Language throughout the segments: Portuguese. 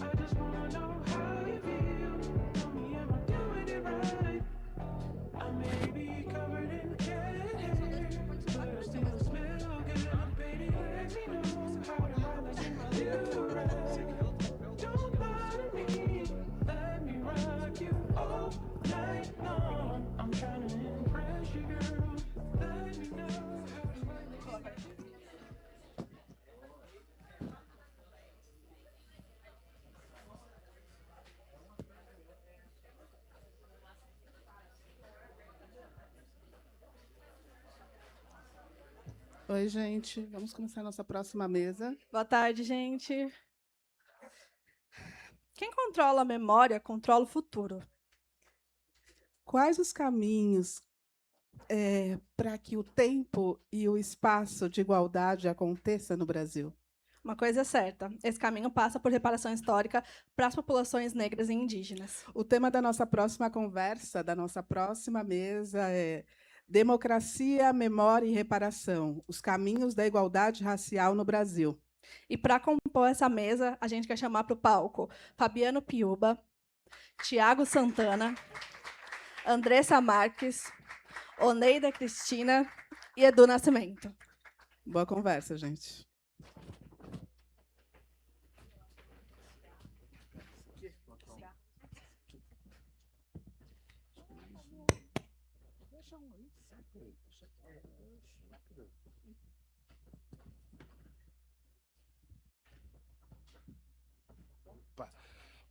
I just wanna know how you feel. Tell me, am I doing it right? I may be covered in cat hair, but I still smell good. Baby, let me know how to highlight in my little rag. Don't bother me, let me rock you all night long. I'm trying to impress you, girl. Let me know how to highlight. Oi, gente. Vamos começar a nossa próxima mesa. Boa tarde, gente. Quem controla a memória, controla o futuro. Quais os caminhos para que o tempo e o espaço de igualdade aconteça no Brasil? Uma coisa é certa, esse caminho passa por reparação histórica para as populações negras e indígenas. O tema da nossa próxima conversa, da nossa próxima mesa é Democracia, Memória e Reparação, os caminhos da igualdade racial no Brasil. E para compor essa mesa, a gente quer chamar para o palco Fabiano Piuba, Tiago Santana, Andressa Marques, Oneida Cristina e Edu Nascimento. Boa conversa, gente.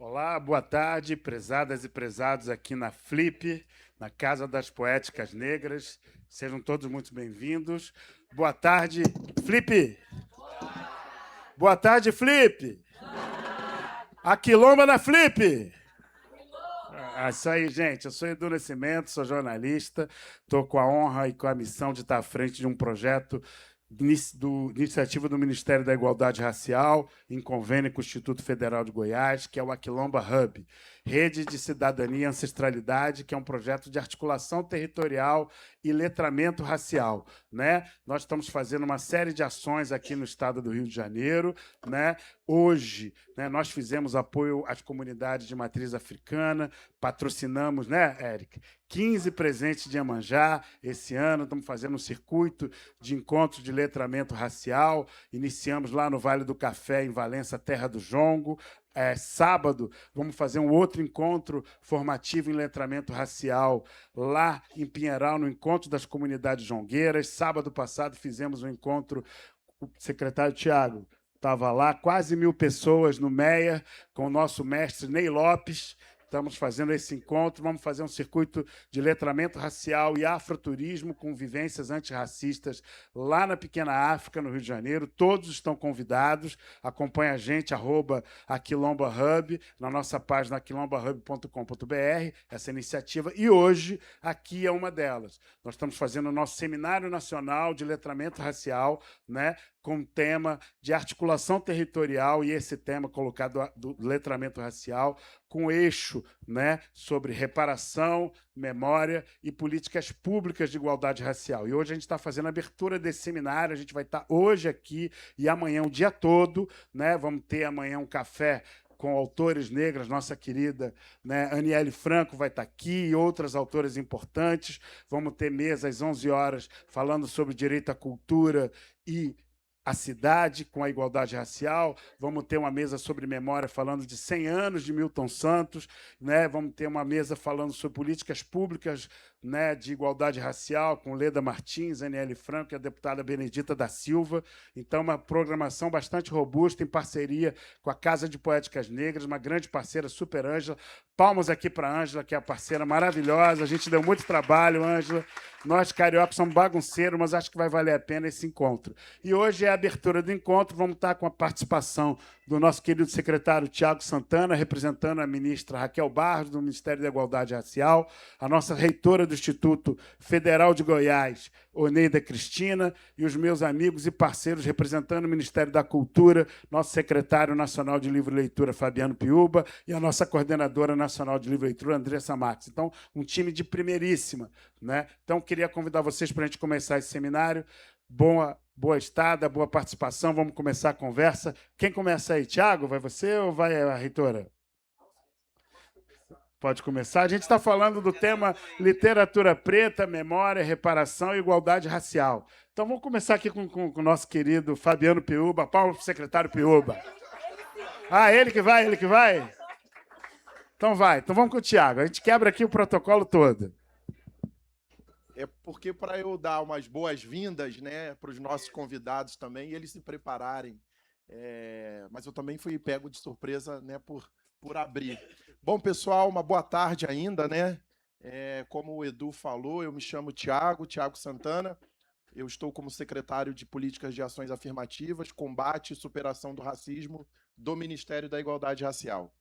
Olá, boa tarde, prezadas e prezados aqui na Flip, na Casa das Poéticas Negras. Sejam todos muito bem-vindos. Boa tarde, Flip! Boa tarde, Flip! A Quilomba na Flip! Isso aí, gente. Eu sou Edu Nascimento, sou jornalista, estou com a honra e com a missão de estar à frente de um projeto iniciativa do Ministério da Igualdade Racial, em convênio com o Instituto Federal de Goiás, que é o Aquilomba Hub, Rede de Cidadania e Ancestralidade, que é um projeto de articulação territorial e letramento racial, né? Nós estamos fazendo uma série de ações aqui no estado do Rio de Janeiro, né? Hoje, né, nós fizemos apoio às comunidades de matriz africana, patrocinamos, né, Érica? 15 presentes de Iemanjá esse ano, estamos fazendo um circuito de encontros de letramento racial, iniciamos lá no Vale do Café, em Valença, terra do jongo. Sábado, vamos fazer um outro encontro formativo em letramento racial lá em Pinheiral, no Encontro das Comunidades Jongueiras. Sábado passado fizemos um encontro, o secretário Tiago estava lá, quase 1.000 pessoas no MEA, com o nosso mestre Ney Lopes. Estamos fazendo esse encontro, vamos fazer um circuito de letramento racial e afroturismo com vivências antirracistas lá na Pequena África, no Rio de Janeiro. Todos estão convidados. Acompanhe a gente, @AquilombaHub, na nossa página aquilombahub.com.br, essa iniciativa. E hoje, aqui é uma delas. Nós estamos fazendo o nosso Seminário Nacional de Letramento Racial, né, com o tema de articulação territorial, e esse tema colocado do letramento racial, com eixo, né, sobre reparação, memória e políticas públicas de igualdade racial. E hoje a gente está fazendo a abertura desse seminário, a gente vai estar hoje aqui e amanhã o dia todo, né? Vamos ter amanhã um café com autores negras, nossa querida, né, Aniele Franco vai estar aqui, e outras autoras importantes. Vamos ter mesa às 11 horas falando sobre direito à cultura e a cidade com a igualdade racial. Vamos ter uma mesa sobre memória falando de 100 anos de Milton Santos, né? Vamos ter uma mesa falando sobre políticas públicas, né, de igualdade racial, com Leda Martins, Aniele Franco e a deputada Benedita da Silva. Então, uma programação bastante robusta, em parceria com a Casa de Poéticas Negras, uma grande parceira, Super Ângela. Palmas aqui para a Ângela, que é a parceira maravilhosa. A gente deu muito trabalho, Ângela. Nós, cariocas, somos bagunceiros, mas acho que vai valer a pena esse encontro. E hoje é a abertura do encontro. Vamos estar com a participação do nosso querido secretário Tiago Santana, representando a ministra Raquel Barros, do Ministério da Igualdade Racial, a nossa reitora do Instituto Federal de Goiás, Oneida Cristina, e os meus amigos e parceiros representando o Ministério da Cultura, nosso secretário nacional de Livro e Leitura, Fabiano Piuba, e a nossa coordenadora nacional de Livro e Leitura, Andressa Marques. Então, um time de primeiríssima, né? Então, queria convidar vocês para a gente começar esse seminário. Boa boa estada, boa participação. Vamos começar a conversa. Quem começa aí? Tiago, vai você ou vai a reitora? Pode começar. A gente está falando do tema literatura preta, memória, reparação e igualdade racial. Então, vamos começar aqui com o nosso querido Fabiano Piúba. Palmas para o secretário Piúba. Ah, ele que vai, ele que vai? Então vai. Então vamos com o Tiago. A gente quebra aqui o protocolo todo. É porque para eu dar umas boas-vindas, né, para os nossos convidados também, e eles se prepararem. Mas eu também fui pego de surpresa, né, por abrir. Bom, pessoal, uma boa tarde ainda, né? Como o Edu falou, eu me chamo Tiago Santana. Eu estou como secretário de Políticas de Ações Afirmativas, Combate e Superação do Racismo do Ministério da Igualdade Racial.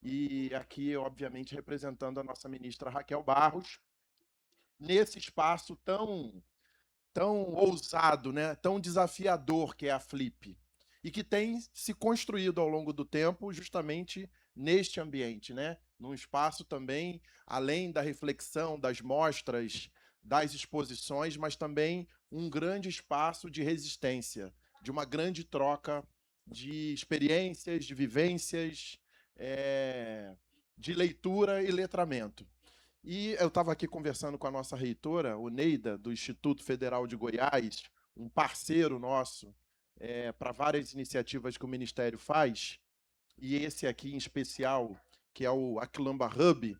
E aqui, obviamente, representando a nossa ministra Raquel Barros, nesse espaço tão ousado, né, tão desafiador que é a Flip, e que tem se construído ao longo do tempo justamente neste ambiente, né, num espaço também, além da reflexão, das mostras, das exposições, mas também um grande espaço de resistência, de uma grande troca de experiências, de vivências, de leitura e letramento. E eu estava aqui conversando com a nossa reitora, o Neida, do Instituto Federal de Goiás, um parceiro nosso para várias iniciativas que o Ministério faz, e esse aqui em especial, que é o Aquilamba Hub,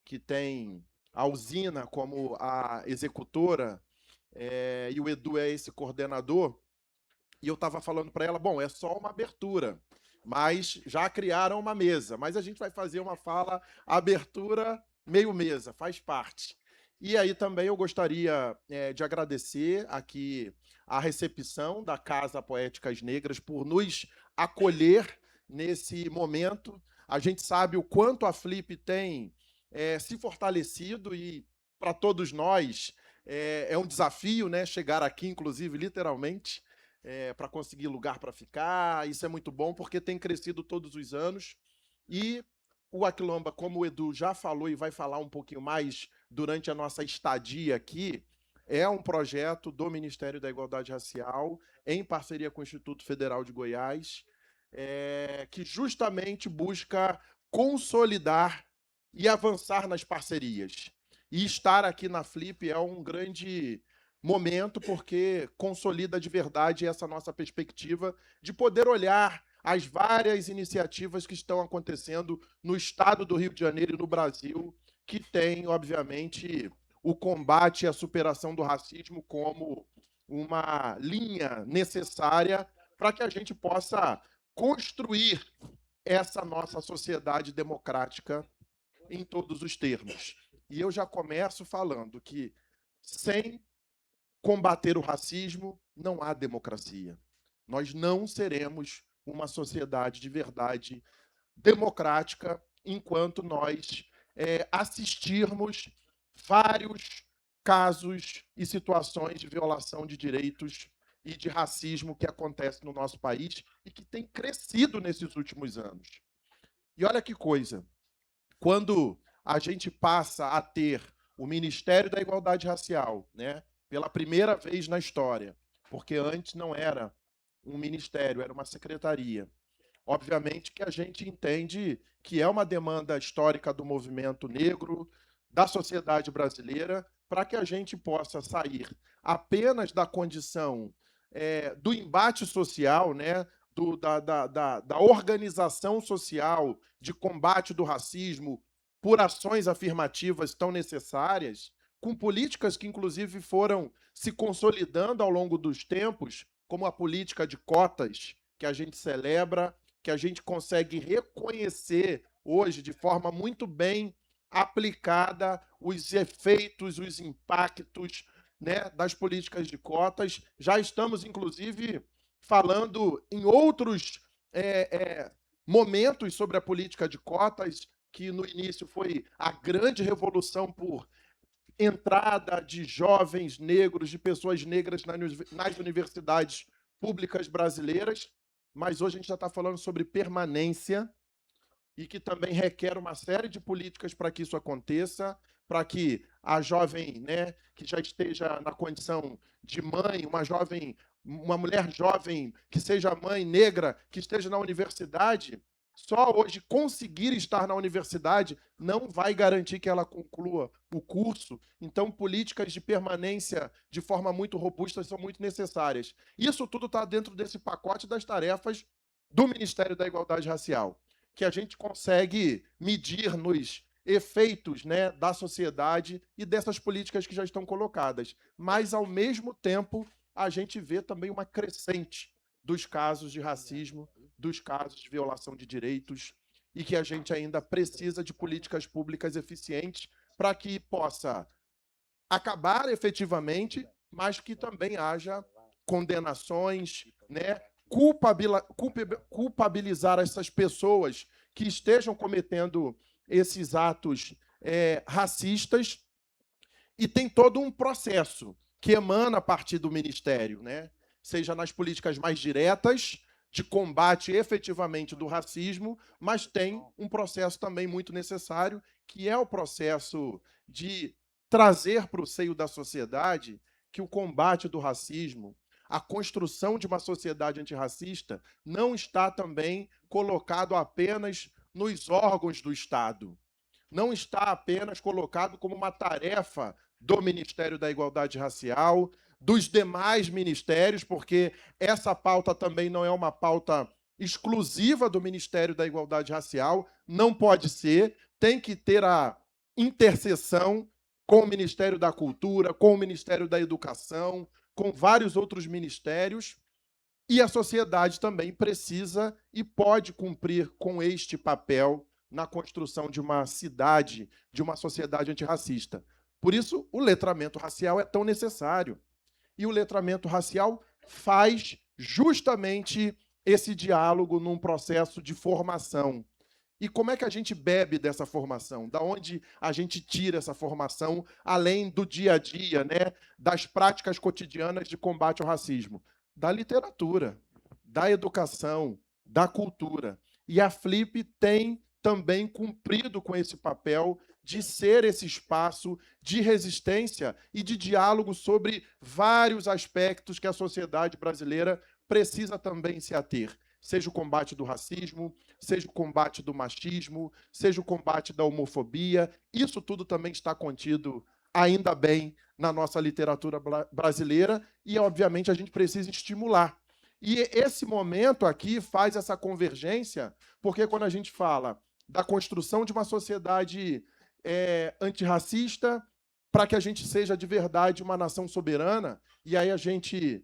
que tem a usina como a executora, e o Edu é esse coordenador, e eu estava falando para ela, bom, é só uma abertura, mas já criaram uma mesa, mas a gente vai fazer uma fala abertura meio mesa, faz parte. E aí também eu gostaria de agradecer aqui a recepção da Casa Poéticas Negras por nos acolher nesse momento. A gente sabe o quanto a Flip tem se fortalecido e para todos nós é um desafio, né, chegar aqui, inclusive, literalmente, para conseguir lugar para ficar. Isso é muito bom porque tem crescido todos os anos. E o Aquilamba, como o Edu já falou e vai falar um pouquinho mais durante a nossa estadia aqui, é um projeto do Ministério da Igualdade Racial, em parceria com o Instituto Federal de Goiás, que justamente busca consolidar e avançar nas parcerias. E estar aqui na Flip é um grande momento, porque consolida de verdade essa nossa perspectiva de poder olhar as várias iniciativas que estão acontecendo no estado do Rio de Janeiro e no Brasil, que tem, obviamente, o combate e a superação do racismo como uma linha necessária para que a gente possa construir essa nossa sociedade democrática em todos os termos. E eu já começo falando que sem combater o racismo não há democracia. Nós não seremos uma sociedade de verdade democrática enquanto nós assistirmos vários casos e situações de violação de direitos e de racismo que acontece no nosso país e que tem crescido nesses últimos anos. E olha que coisa, quando a gente passa a ter o Ministério da Igualdade Racial, né, pela primeira vez na história, porque antes não era um ministério, era uma secretaria. Obviamente que a gente entende que é uma demanda histórica do movimento negro, da sociedade brasileira, para que a gente possa sair apenas da condição do embate social, né, da organização social de combate do racismo por ações afirmativas tão necessárias, com políticas que, inclusive, foram se consolidando ao longo dos tempos, como a política de cotas, que a gente celebra, que a gente consegue reconhecer hoje de forma muito bem aplicada os efeitos, os impactos, né, das políticas de cotas. Já estamos, inclusive, falando em outros momentos sobre a política de cotas, que no início foi a grande revolução por entrada de jovens negros, de pessoas negras nas universidades públicas brasileiras, mas hoje a gente já está falando sobre permanência e que também requer uma série de políticas para que isso aconteça, para que a jovem, né, que já esteja na condição de mãe, uma jovem uma mulher jovem que seja mãe, negra, que esteja na universidade, só hoje conseguir estar na universidade não vai garantir que ela conclua o curso. Então, políticas de permanência de forma muito robusta são muito necessárias. Isso tudo está dentro desse pacote das tarefas do Ministério da Igualdade Racial, que a gente consegue medir nos efeitos, né, da sociedade e dessas políticas que já estão colocadas. Mas, ao mesmo tempo, a gente vê também uma crescente dos casos de racismo, dos casos de violação de direitos, e que a gente ainda precisa de políticas públicas eficientes para que possa acabar efetivamente, mas que também haja condenações, né, culpabilizar essas pessoas que estejam cometendo esses atos racistas, e tem todo um processo que emana a partir do Ministério, né? Seja nas políticas mais diretas, de combate efetivamente do racismo, mas tem um processo também muito necessário, que é o processo de trazer para o seio da sociedade que o combate do racismo, a construção de uma sociedade antirracista, não está também colocado apenas nos órgãos do Estado. Não está apenas colocado como uma tarefa do Ministério da Igualdade Racial, dos demais ministérios, porque essa pauta também não é uma pauta exclusiva do Ministério da Igualdade Racial, não pode ser, tem que ter a interseção com o Ministério da Cultura, com o Ministério da Educação, com vários outros ministérios, e a sociedade também precisa e pode cumprir com este papel na construção de uma cidade, de uma sociedade antirracista. Por isso, o letramento racial é tão necessário. E o letramento racial faz justamente esse diálogo num processo de formação. E como é que a gente bebe dessa formação? Da onde a gente tira essa formação, além do dia a dia, né, das práticas cotidianas de combate ao racismo? Da literatura, da educação, da cultura. E a Flip tem também cumprido com esse papel de ser esse espaço de resistência e de diálogo sobre vários aspectos que a sociedade brasileira precisa também se ater. Seja o combate do racismo, seja o combate do machismo, seja o combate da homofobia. Isso tudo também está contido, ainda bem, na nossa literatura brasileira e, obviamente, a gente precisa estimular. E esse momento aqui faz essa convergência, porque quando a gente fala da construção de uma sociedade antirracista, para que a gente seja de verdade uma nação soberana, e aí a gente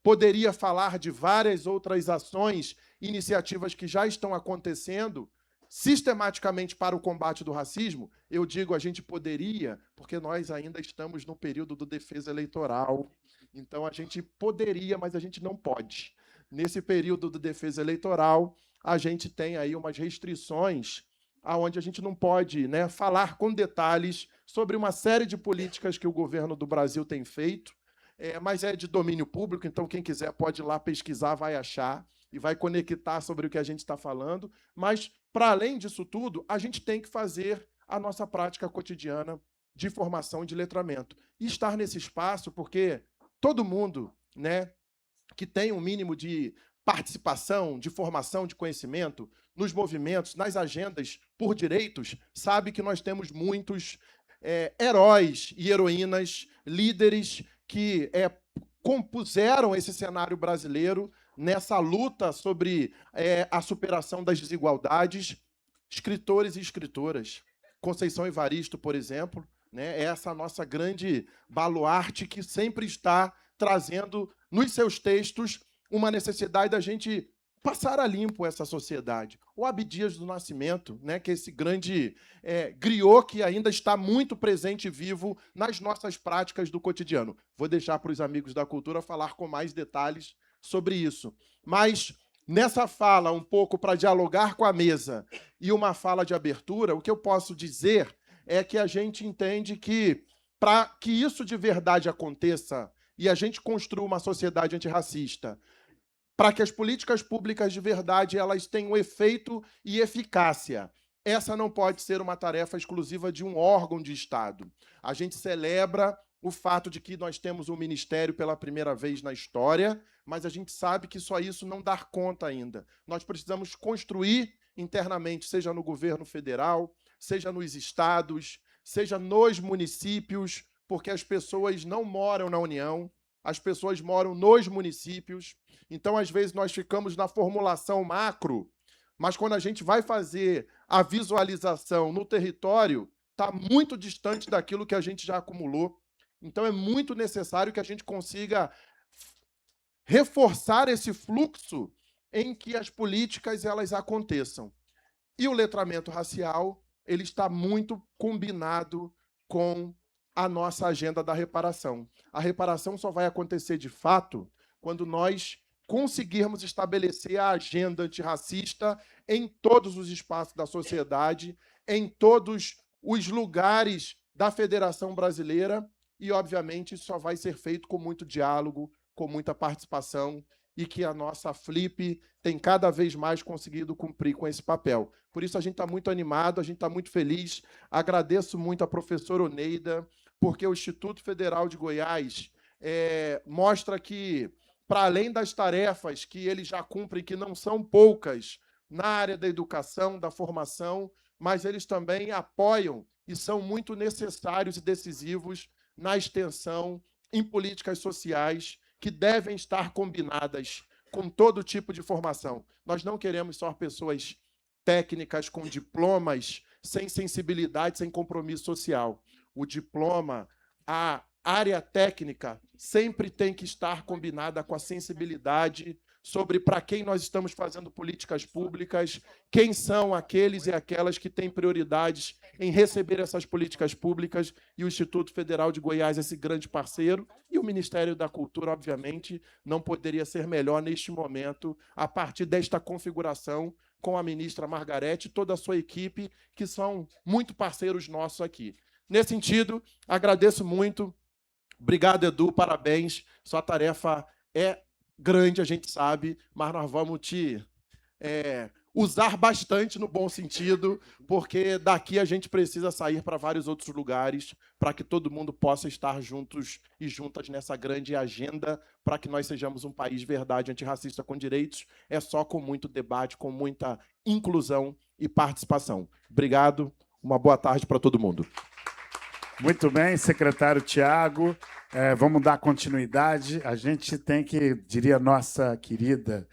poderia falar de várias outras ações, iniciativas que já estão acontecendo sistematicamente para o combate do racismo. Eu digo a gente poderia, porque nós ainda estamos no período do defesa eleitoral, então a gente poderia, mas a gente não pode. Nesse período de defesa eleitoral, a gente tem aí umas restrições onde a gente não pode, né, falar com detalhes sobre uma série de políticas que o governo do Brasil tem feito, mas é de domínio público, então quem quiser pode ir lá pesquisar, vai achar e vai conectar sobre o que a gente está falando. Mas, para além disso tudo, a gente tem que fazer a nossa prática cotidiana de formação e de letramento. E estar nesse espaço, porque todo mundo, né, que tem um mínimo de participação, de formação, de conhecimento, nos movimentos, nas agendas por direitos, sabe que nós temos muitos heróis e heroínas, líderes que compuseram esse cenário brasileiro nessa luta sobre a superação das desigualdades, escritores e escritoras. Conceição Evaristo, por exemplo, né, é essa nossa grande baluarte que sempre está trazendo nos seus textos uma necessidade da gente passar a limpo essa sociedade. O Abdias do Nascimento, né, que é esse grande griot que ainda está muito presente e vivo nas nossas práticas do cotidiano. Vou deixar para os amigos da cultura falar com mais detalhes sobre isso. Mas, nessa fala, um pouco para dialogar com a mesa e uma fala de abertura, o que eu posso dizer é que a gente entende que, para que isso de verdade aconteça e a gente construa uma sociedade antirracista, para que as políticas públicas de verdade elas tenham efeito e eficácia, essa não pode ser uma tarefa exclusiva de um órgão de Estado. A gente celebra, o fato de que nós temos um ministério pela primeira vez na história, mas a gente sabe que só isso não dá conta ainda. Nós precisamos construir internamente, seja no governo federal, seja nos estados, seja nos municípios, porque as pessoas não moram na União, as pessoas moram nos municípios. Então, às vezes, nós ficamos na formulação macro, mas quando a gente vai fazer a visualização no território, está muito distante daquilo que a gente já acumulou. Então, é muito necessário que a gente consiga reforçar esse fluxo em que as políticas elas aconteçam. E o letramento racial ele está muito combinado com a nossa agenda da reparação. A reparação só vai acontecer de fato quando nós conseguirmos estabelecer a agenda antirracista em todos os espaços da sociedade, em todos os lugares da Federação Brasileira, e, obviamente, isso só vai ser feito com muito diálogo, com muita participação, e que a nossa Flip tem cada vez mais conseguido cumprir com esse papel. Por isso, a gente está muito animado, a gente está muito feliz. Agradeço muito a professora Oneida, porque o Instituto Federal de Goiás mostra que, para além das tarefas que eles já cumprem, que não são poucas, na área da educação, da formação, mas eles também apoiam e são muito necessários e decisivos na extensão em políticas sociais que devem estar combinadas com todo tipo de formação. Nós não queremos só pessoas técnicas com diplomas, sem sensibilidade, sem compromisso social. O diploma, a área técnica, sempre tem que estar combinada com a sensibilidade sobre para quem nós estamos fazendo políticas públicas, quem são aqueles e aquelas que têm prioridades em receber essas políticas públicas, e o Instituto Federal de Goiás é esse grande parceiro, e o Ministério da Cultura, obviamente, não poderia ser melhor neste momento, a partir desta configuração, com a ministra Margarete e toda a sua equipe, que são muito parceiros nossos aqui. Nesse sentido, agradeço muito. Obrigado, Edu, parabéns. Sua tarefa é grande, a gente sabe, mas nós vamos te usar bastante no bom sentido, porque daqui a gente precisa sair para vários outros lugares, para que todo mundo possa estar juntos e juntas nessa grande agenda, para que nós sejamos um país de verdade antirracista com direitos. É só com muito debate, com muita inclusão e participação. Obrigado, uma boa tarde para todo mundo. Muito bem, secretário Tiago. Vamos dar continuidade. A gente tem que, diria nossa querida,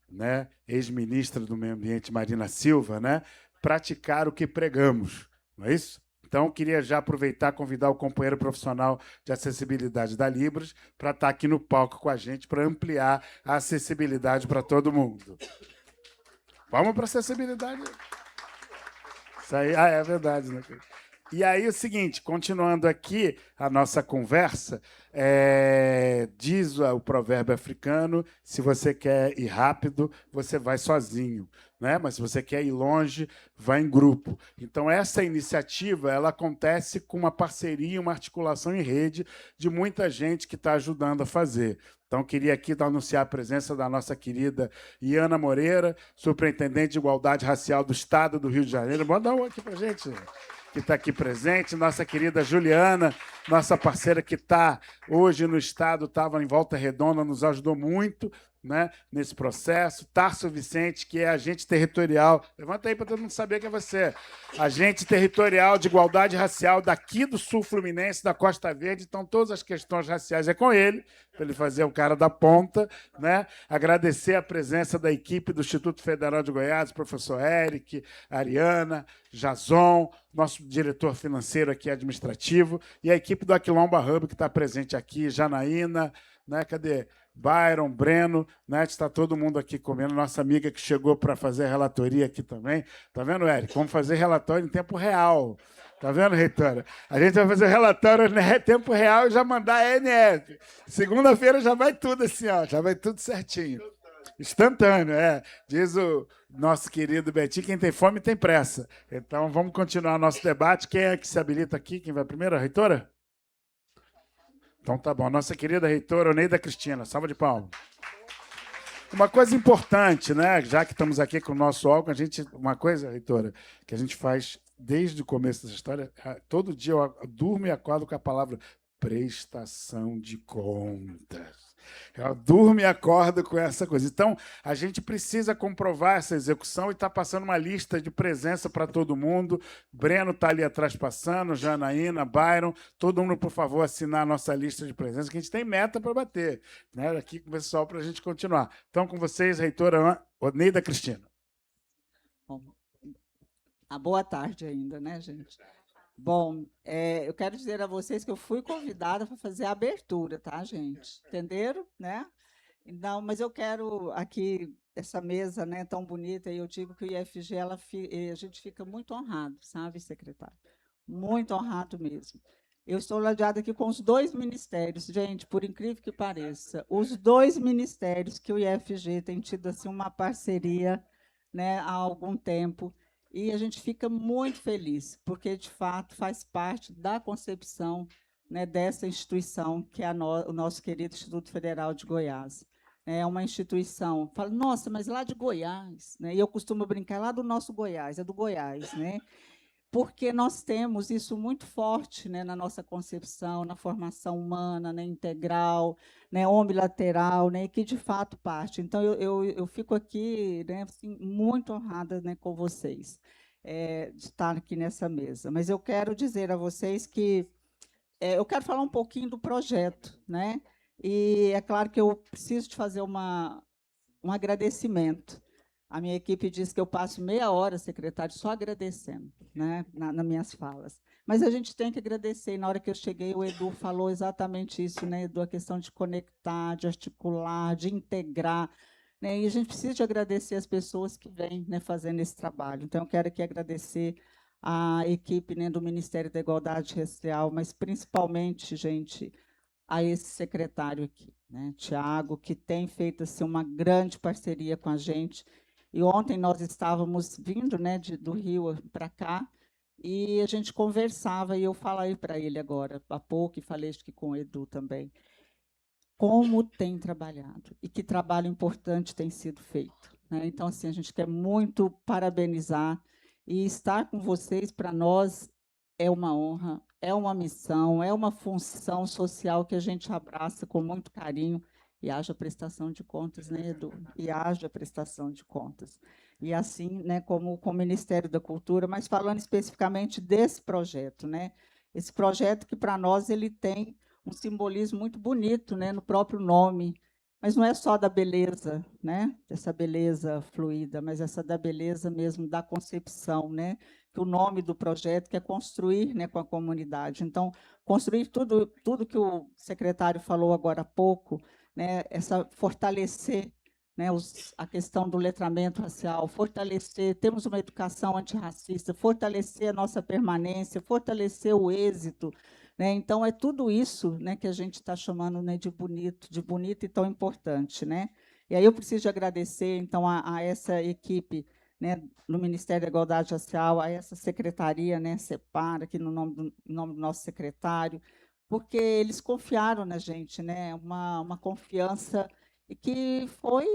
né, ex-ministra do Meio Ambiente, Marina Silva, né, praticar o que pregamos, não é isso? Então, queria já aproveitar e convidar o companheiro profissional de acessibilidade da Libras para estar aqui no palco com a gente, para ampliar a acessibilidade para todo mundo. Vamos para a acessibilidade. Isso aí, é verdade, né? E aí, o seguinte, continuando aqui a nossa conversa, diz o provérbio africano, se você quer ir rápido, você vai sozinho, né? Mas se você quer ir longe, vai em grupo. Então, essa iniciativa ela acontece com uma parceria, uma articulação em rede de muita gente que está ajudando a fazer. Então, queria aqui anunciar a presença da nossa querida Iana Moreira, superintendente de Igualdade Racial do Estado do Rio de Janeiro. Manda um aqui para a gente, que está aqui presente, nossa querida Juliana, nossa parceira que está hoje no Estado, estava em Volta Redonda, nos ajudou muito, né, nesse processo. Tarso Vicente, que é agente territorial, levanta aí para todo mundo saber que é você, agente territorial de igualdade racial daqui do Sul Fluminense, da Costa Verde, então todas as questões raciais é com ele, para ele fazer o cara da ponta, né? Agradecer a presença da equipe do Instituto Federal de Goiás, professor Eric, Ariana, Jason, nosso diretor financeiro aqui administrativo, e a equipe do Aquilomba Hub, que está presente aqui, Janaína, né? Cadê? Byron, Breno, né? Está todo mundo aqui comendo. Nossa amiga que chegou para fazer a relatoria aqui também. Tá vendo, Eric? Vamos fazer relatório em tempo real. Tá vendo, reitora? A gente vai fazer relatório em tempo real e já mandar a NF. Segunda-feira já vai tudo assim, ó, já vai tudo certinho. Instantâneo, diz o nosso querido Betinho, quem tem fome tem pressa. Então, vamos continuar nosso debate. Quem é que se habilita aqui? Quem vai primeiro? A reitora? Então, tá bom. Nossa querida reitora Oneida Cristina. Salva de palmas. Uma coisa importante, né? Já que estamos aqui com o nosso órgão, uma coisa, reitora, que a gente faz desde o começo dessa história, todo dia eu durmo e acordo com a palavra prestação de contas. Eu durmo e acordo com essa coisa. Então, a gente precisa comprovar essa execução e está passando uma lista de presença para todo mundo. Breno está ali atrás passando, Janaína, Byron, todo mundo, por favor, assinar a nossa lista de presença, que a gente tem meta para bater, né? Aqui com o pessoal para a gente continuar. Então, com vocês, reitora Oneida Cristina. Bom, boa tarde ainda, né, gente? Bom, eu quero dizer a vocês que eu fui convidada para fazer a abertura, tá, gente? Entenderam, né? Não, mas eu quero aqui, essa mesa, né, tão bonita, e eu digo que o IFG, a gente fica muito honrado, sabe, secretário? Muito honrado mesmo. Eu estou ladeada aqui com os 2 ministérios, gente, por incrível que pareça, os 2 ministérios que o IFG tem tido assim, uma parceria, né, há algum tempo, e a gente fica muito feliz, porque, de fato, faz parte da concepção, né, dessa instituição, que é o nosso querido Instituto Federal de Goiás. É uma instituição, fala, nossa, mas lá de Goiás, né? E eu costumo brincar, lá do nosso Goiás, é do Goiás, né? Porque nós temos isso muito forte, né, na nossa concepção, na formação humana, né, integral, né, omnilateral, né, que de fato parte. Então, eu fico aqui, né, assim, muito honrada, né, com vocês, de estar aqui nessa mesa. Mas eu quero dizer a vocês que eu quero falar um pouquinho do projeto, né? E é claro que eu preciso de fazer um agradecimento. A minha equipe diz que eu passo meia hora, secretário, só agradecendo, né, nas minhas falas. Mas a gente tem que agradecer. E na hora que eu cheguei, o Edu falou exatamente isso, né, Edu, a questão de conectar, de articular, de integrar. Né, e a gente precisa de agradecer as pessoas que vêm, né, fazendo esse trabalho. Então, eu quero aqui agradecer a equipe, né, do Ministério da Igualdade Racial, mas principalmente, gente, a esse secretário aqui, né, Tiago, que tem feito assim, uma grande parceria com a gente. E ontem nós estávamos vindo, né, do Rio para cá, e a gente conversava, e eu falei para ele agora, há pouco, e falei acho que com o Edu também, como tem trabalhado, e que trabalho importante tem sido feito. Né? Então, assim, a gente quer muito parabenizar, e estar com vocês, para nós, é uma honra, é uma missão, é uma função social que a gente abraça com muito carinho, e haja prestação de contas, né, Edu? E haja prestação de contas. E assim, né, como com o Ministério da Cultura, mas falando especificamente desse projeto, né? Esse projeto que, para nós, ele tem um simbolismo muito bonito, né, no próprio nome, mas não é só da beleza, né, dessa beleza fluida, mas essa da beleza mesmo da concepção, né, que o nome do projeto que é construir, né, com a comunidade. Então, construir tudo que o secretário falou agora há pouco, né, fortalecer, né, a questão do letramento racial, fortalecer, temos uma educação antirracista, fortalecer a nossa permanência, fortalecer o êxito. Né? Então, é tudo isso, né, que a gente está chamando, né, de bonito e tão importante. Né? E aí eu preciso de agradecer, então, a essa equipe, né, no Ministério da Igualdade Racial, a essa secretaria, né, Separa, aqui no nome do nosso secretário, porque eles confiaram na gente, né, uma confiança que foi,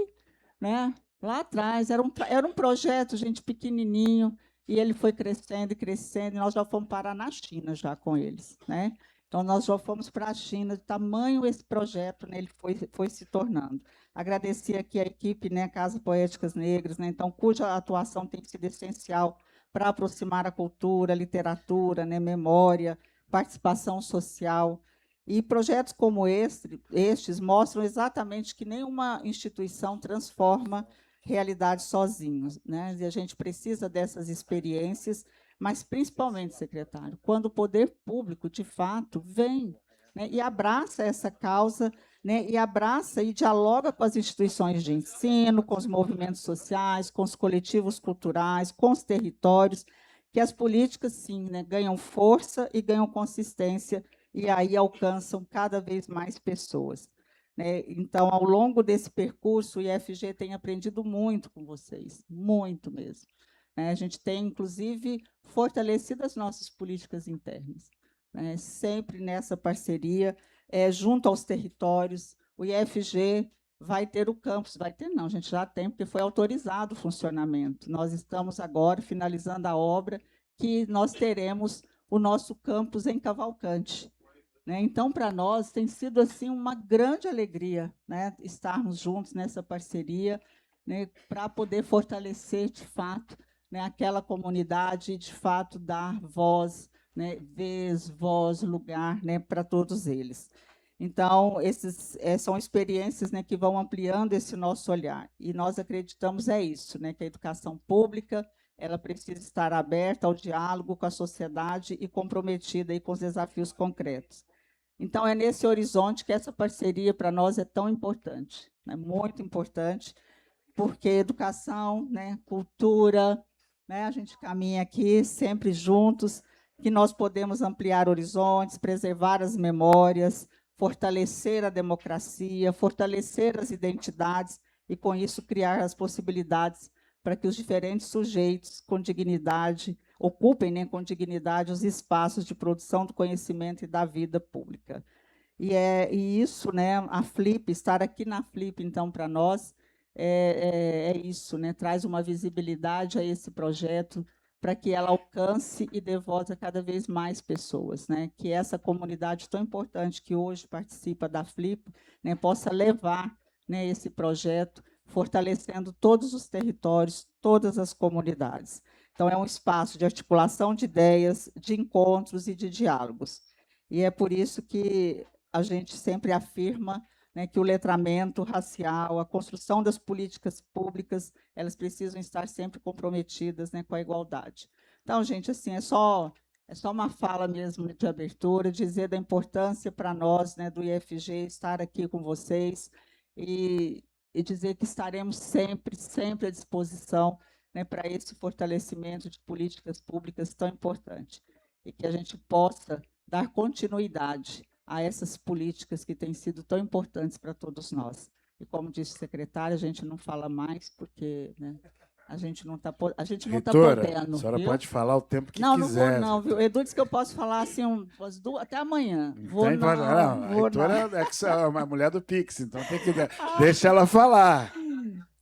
né, lá atrás, era um projeto, gente, pequenininho, e ele foi crescendo e crescendo, e nós já fomos parar na China já com eles. Né? Então, nós já fomos para a China, de tamanho esse projeto, né, ele foi se tornando. Agradecer aqui a equipe, né, Casa Poéticas Negras, né, então, cuja atuação tem sido essencial para aproximar a cultura, a literatura, né, memória, participação social. E projetos como estes mostram exatamente que nenhuma instituição transforma realidade sozinhos. Né? E a gente precisa dessas experiências, mas, principalmente, secretário, quando o poder público, de fato, vem, né, e abraça essa causa, né, e abraça e dialoga com as instituições de ensino, com os movimentos sociais, com os coletivos culturais, com os territórios, que as políticas, sim, né, ganham força e ganham consistência, e aí alcançam cada vez mais pessoas. Né? Então, ao longo desse percurso, o IFG tem aprendido muito com vocês, muito mesmo. Né? A gente tem, inclusive, fortalecido as nossas políticas internas, né? Sempre nessa parceria, junto aos territórios. O IFG vai ter o campus, vai ter não, a gente já tem, porque foi autorizado o funcionamento. Nós estamos agora finalizando a obra, que nós teremos o nosso campus em Cavalcante. né? Então, para nós, tem sido assim uma grande alegria, né, estarmos juntos nessa parceria, né, para poder fortalecer, de fato, né, aquela comunidade e, de fato, dar voz, né, vez, voz, lugar, né, para todos eles. Então, esses são experiências, né, que vão ampliando esse nosso olhar. E nós acreditamos isso, né, que a educação pública ela precisa estar aberta ao diálogo com a sociedade e comprometida aí com os desafios concretos. Então, é nesse horizonte que essa parceria para nós é tão importante, né, muito importante, porque educação, né, cultura, né, a gente caminha aqui sempre juntos, que nós podemos ampliar horizontes, preservar as memórias, fortalecer a democracia, fortalecer as identidades e, com isso, criar as possibilidades para que os diferentes sujeitos com dignidade ocupem, né, com dignidade os espaços de produção do conhecimento e da vida pública. E isso, né, a Flip, estar aqui na Flip, então, para nós, é isso, né, traz uma visibilidade a esse projeto para que ela alcance e dê voz a cada vez mais pessoas, né, que essa comunidade tão importante que hoje participa da Flip, né, possa levar, né, esse projeto, fortalecendo todos os territórios, todas as comunidades. Então, é um espaço de articulação de ideias, de encontros e de diálogos. E é por isso que a gente sempre afirma, né, que o letramento racial, a construção das políticas públicas, elas precisam estar sempre comprometidas, né, com a igualdade. Então, gente, assim, é só uma fala mesmo de abertura, dizer da importância para nós, né, do IFG, estar aqui com vocês e dizer que estaremos sempre, sempre à disposição, né, para esse fortalecimento de políticas públicas tão importante e que a gente possa dar continuidade a essas políticas que têm sido tão importantes para todos nós. E como disse o secretário, a gente não fala mais porque, né, a gente não está Reitora, podendo. a senhora viu? pode falar o tempo que Não quiser. não, viu? Edu disse que eu posso falar assim até amanhã. A reitora é que é uma mulher do Pix, então tem que deixa ela falar.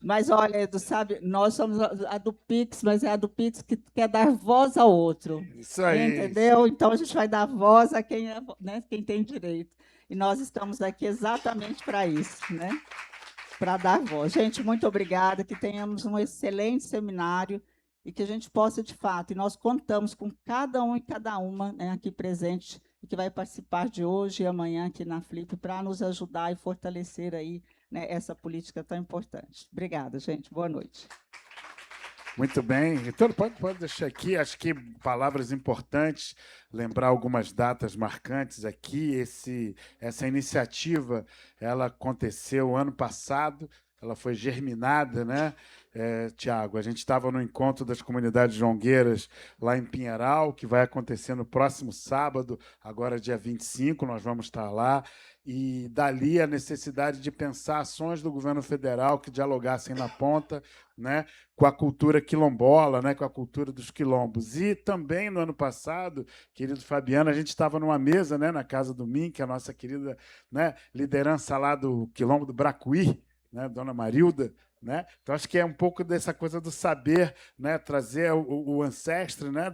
Mas olha, Edu, sabe, nós somos a do Pix, mas é a do Pix que quer dar voz ao outro. Isso aí. Entendeu? Então a gente vai dar voz a quem, né, quem tem direito. E nós estamos aqui exatamente para isso, né? Para dar voz. Gente, muito obrigada, que tenhamos um excelente seminário e que a gente possa, de fato, e nós contamos com cada um e cada uma, né, aqui presente, e que vai participar de hoje e amanhã aqui na Flip, para nos ajudar e fortalecer aí, né, essa política tão importante. Obrigada, gente. Boa noite. Muito bem. Então, pode deixar aqui, acho que palavras importantes, lembrar algumas datas marcantes aqui. Essa iniciativa, ela aconteceu ano passado, ela foi germinada, né, Tiago? A gente estava no encontro das comunidades jongueiras lá em Pinheiral, que vai acontecer no próximo sábado, agora dia 25, nós vamos estar lá. E dali a necessidade de pensar ações do governo federal que dialogassem na ponta, né, com a cultura quilombola, né, com a cultura dos quilombos. E também, no ano passado, querido Fabiano, a gente estava numa mesa, né, na casa do MIM, que é a nossa querida, né, liderança lá do quilombo do Bracuí, né, Dona Marilda, né? Então, acho que é um pouco dessa coisa do saber, né, trazer o ancestre, né,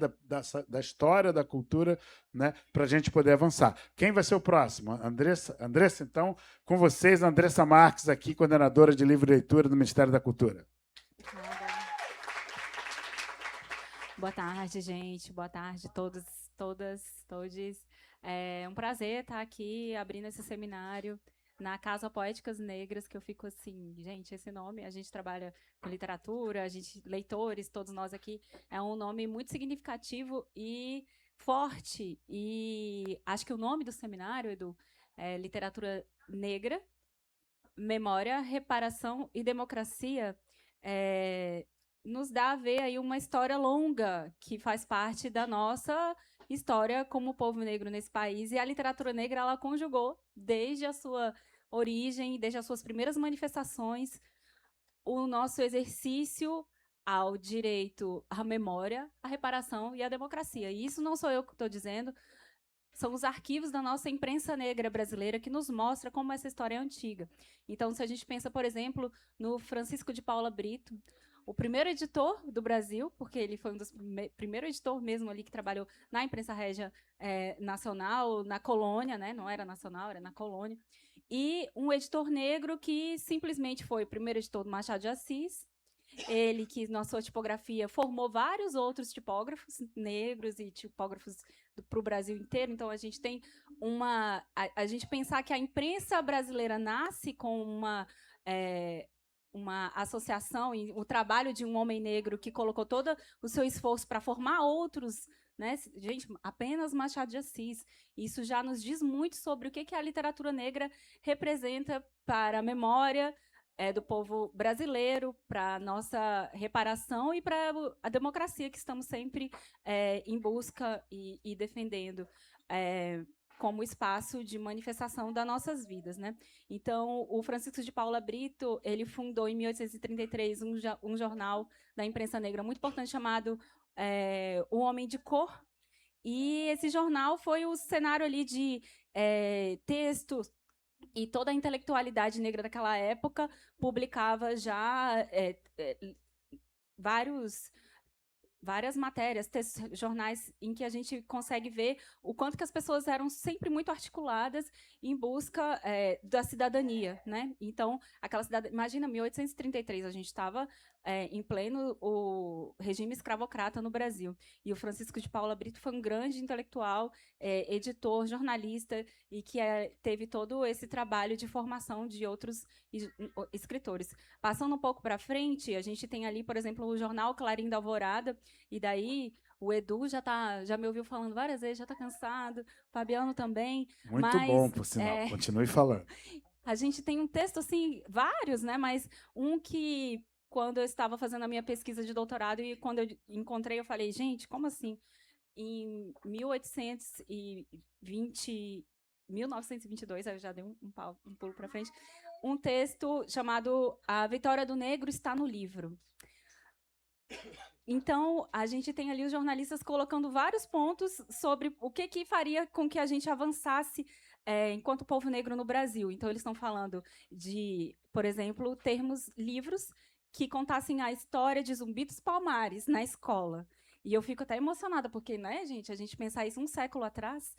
da história, da cultura, né, para a gente poder avançar. Quem vai ser o próximo? Andressa, então, com vocês, Andressa Marques, aqui, coordenadora de livre leitura do Ministério da Cultura. Boa tarde, gente. Boa tarde, todos, todas, todes. É um prazer estar aqui abrindo esse seminário na Casa Poéticas Negras, que eu fico assim, gente, esse nome, a gente trabalha com literatura, a gente, leitores, todos nós aqui, é um nome muito significativo e forte. E acho que o nome do seminário, Edu, é Literatura Negra, Memória, Reparação e Democracia, nos dá a ver aí uma história longa que faz parte da nossa história como povo negro nesse país. E a literatura negra, ela conjugou, desde a sua origem, desde as suas primeiras manifestações, o nosso exercício ao direito à memória, à reparação e à democracia. E isso não sou eu que estou dizendo, são os arquivos da nossa imprensa negra brasileira que nos mostra como essa história é antiga. Então, se a gente pensa, por exemplo, no Francisco de Paula Brito, o primeiro editor do Brasil, porque ele foi um dos primeiro editor mesmo ali que trabalhou na imprensa régia nacional, na colônia, né? Não era nacional, era na colônia. E um editor negro que simplesmente foi o primeiro editor do Machado de Assis. Ele que, na sua tipografia, formou vários outros tipógrafos negros e tipógrafos para o Brasil inteiro. Então, a gente tem a gente pensar que a imprensa brasileira nasce com uma associação e o trabalho de um homem negro que colocou todo o seu esforço para formar outros, né? Gente, apenas Machado de Assis. Isso já nos diz muito sobre o que a literatura negra representa para a memória do povo brasileiro, para a nossa reparação e para a democracia que estamos sempre em busca e defendendo como espaço de manifestação das nossas vidas, né? Então, o Francisco de Paula Brito, ele fundou em 1833 um jornal da imprensa negra muito importante chamado O Homem de Cor, e esse jornal foi o cenário ali de textos, e toda a intelectualidade negra daquela época publicava já várias matérias, textos, jornais em que a gente consegue ver o quanto que as pessoas eram sempre muito articuladas em busca da cidadania, né? Então, imagina, 1833, a gente estava em pleno o regime escravocrata no Brasil. E o Francisco de Paula Brito foi um grande intelectual, editor, jornalista, e que teve todo esse trabalho de formação de outros escritores. Passando um pouco para frente, a gente tem ali, por exemplo, o jornal Clarim da Alvorada, e daí o Edu já me ouviu falando várias vezes, já está cansado, o Fabiano também. Muito bom, por sinal. Continue falando. A gente tem um texto, assim, vários, né? Mas um que, quando eu estava fazendo a minha pesquisa de doutorado e quando eu encontrei, eu falei, gente, como assim? Em 1922, aí eu já dei um pulo para frente, um texto chamado A Vitória do Negro está no livro. Então, a gente tem ali os jornalistas colocando vários pontos sobre o que faria com que a gente avançasse enquanto povo negro no Brasil. Então, eles estão falando de, por exemplo, termos livros que contassem a história de Zumbi dos Palmares na escola. E eu fico até emocionada, porque, né, gente, a gente pensar isso um século atrás,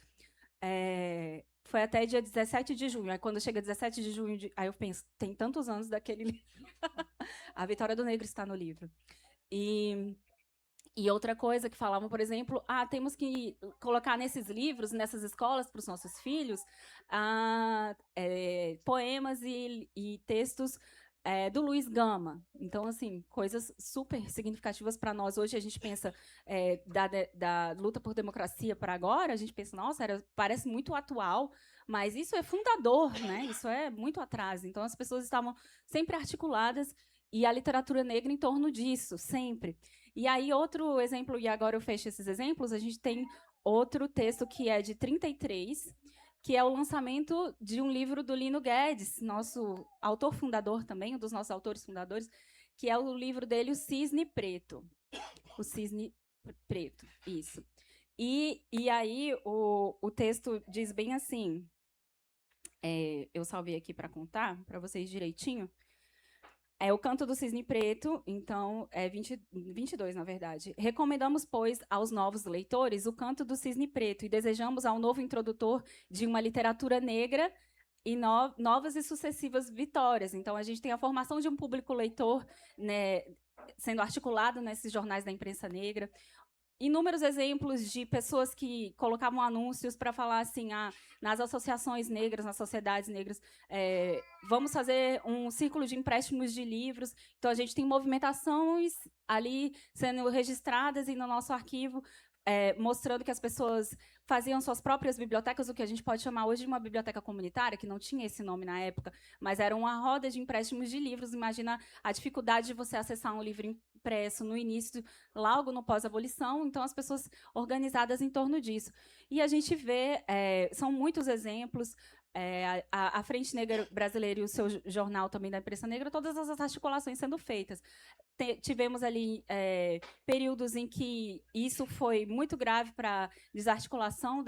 foi até dia 17 de junho. Aí, quando chega 17 de junho, aí eu penso, tem tantos anos daquele livro. A Vitória do Negro está no livro. E outra coisa que falavam, por exemplo, temos que colocar nesses livros, nessas escolas, para os nossos filhos, poemas e textos do Luiz Gama. Então, assim, coisas super significativas para nós. Hoje a gente pensa da luta por democracia para agora, a gente pensa, nossa, parece muito atual, mas isso é fundador, né? Isso é muito atrás. Então, as pessoas estavam sempre articuladas e a literatura negra em torno disso, sempre. E aí, outro exemplo, e agora eu fecho esses exemplos, a gente tem outro texto que é de 33, que é o lançamento de um livro do Lino Guedes, nosso autor fundador também, um dos nossos autores fundadores, que é o livro dele, O Cisne Preto. O Cisne Preto, isso. E aí, o texto diz bem assim, eu salvei aqui para contar, para vocês direitinho, o Canto do Cisne Preto, então, 22, na verdade. Recomendamos, pois, aos novos leitores o Canto do Cisne Preto e desejamos ao novo introdutor de uma literatura negra e novas e sucessivas vitórias. Então, a gente tem a formação de um público leitor, né, sendo articulado nesses jornais da imprensa negra. Inúmeros exemplos de pessoas que colocavam anúncios para falar assim, nas associações negras, nas sociedades negras, vamos fazer um círculo de empréstimos de livros. Então, a gente tem movimentações ali sendo registradas e no nosso arquivo, mostrando que as pessoas faziam suas próprias bibliotecas, o que a gente pode chamar hoje de uma biblioteca comunitária, que não tinha esse nome na época, mas era uma roda de empréstimos de livros. Imagina a dificuldade de você acessar um livro impresso no início, logo no pós-abolição, então as pessoas organizadas em torno disso. E a gente vê, são muitos exemplos, a Frente Negra Brasileira e o seu jornal também da Imprensa Negra, todas essas articulações sendo feitas. Tivemos ali períodos em que isso foi muito grave para a desarticulação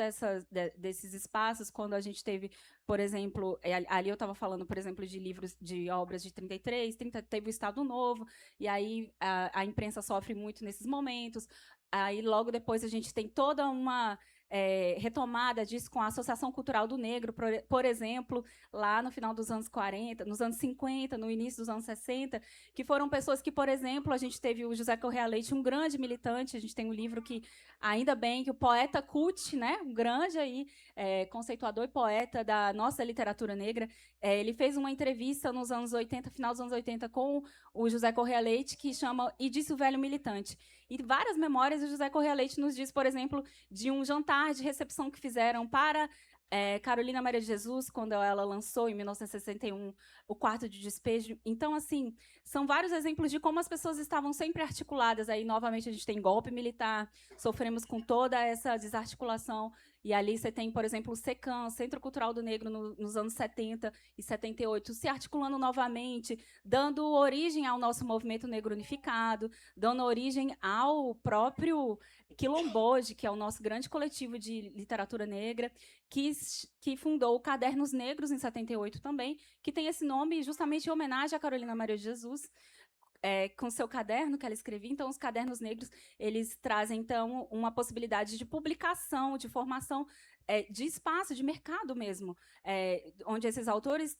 desses espaços, quando a gente teve, por exemplo, ali eu estava falando, por exemplo, de livros, de obras de 33, teve o Estado Novo, e aí a imprensa sofre muito nesses momentos. Aí logo depois a gente tem toda uma retomada disso com a Associação Cultural do Negro, por exemplo, lá no final dos anos 40, nos anos 50, no início dos anos 60, que foram pessoas que, por exemplo, a gente teve o José Correia Leite, um grande militante, a gente tem um livro que, ainda bem, que o poeta Kut, né, um grande aí, conceituador e poeta da nossa literatura negra, ele fez uma entrevista nos anos 80, final dos anos 80, com o José Correia Leite, que chama E Disse o Velho Militante. E várias memórias, o José Correia Leite nos diz, por exemplo, de um jantar de recepção que fizeram para Carolina Maria de Jesus, quando ela lançou, em 1961, o Quarto de Despejo. Então, assim, são vários exemplos de como as pessoas estavam sempre articuladas. Aí, novamente, a gente tem golpe militar, sofremos com toda essa desarticulação. E ali você tem, por exemplo, o SECAM, Centro Cultural do Negro, nos anos 70 e 78, se articulando novamente, dando origem ao nosso movimento negro unificado, dando origem ao próprio Quilomboje, que é o nosso grande coletivo de literatura negra, que fundou o Cadernos Negros em 78 também, que tem esse nome justamente em homenagem a Carolina Maria de Jesus, com seu caderno que ela escrevia. Então, os Cadernos Negros, eles trazem, então, uma possibilidade de publicação, de formação, de espaço, de mercado mesmo, onde esses autores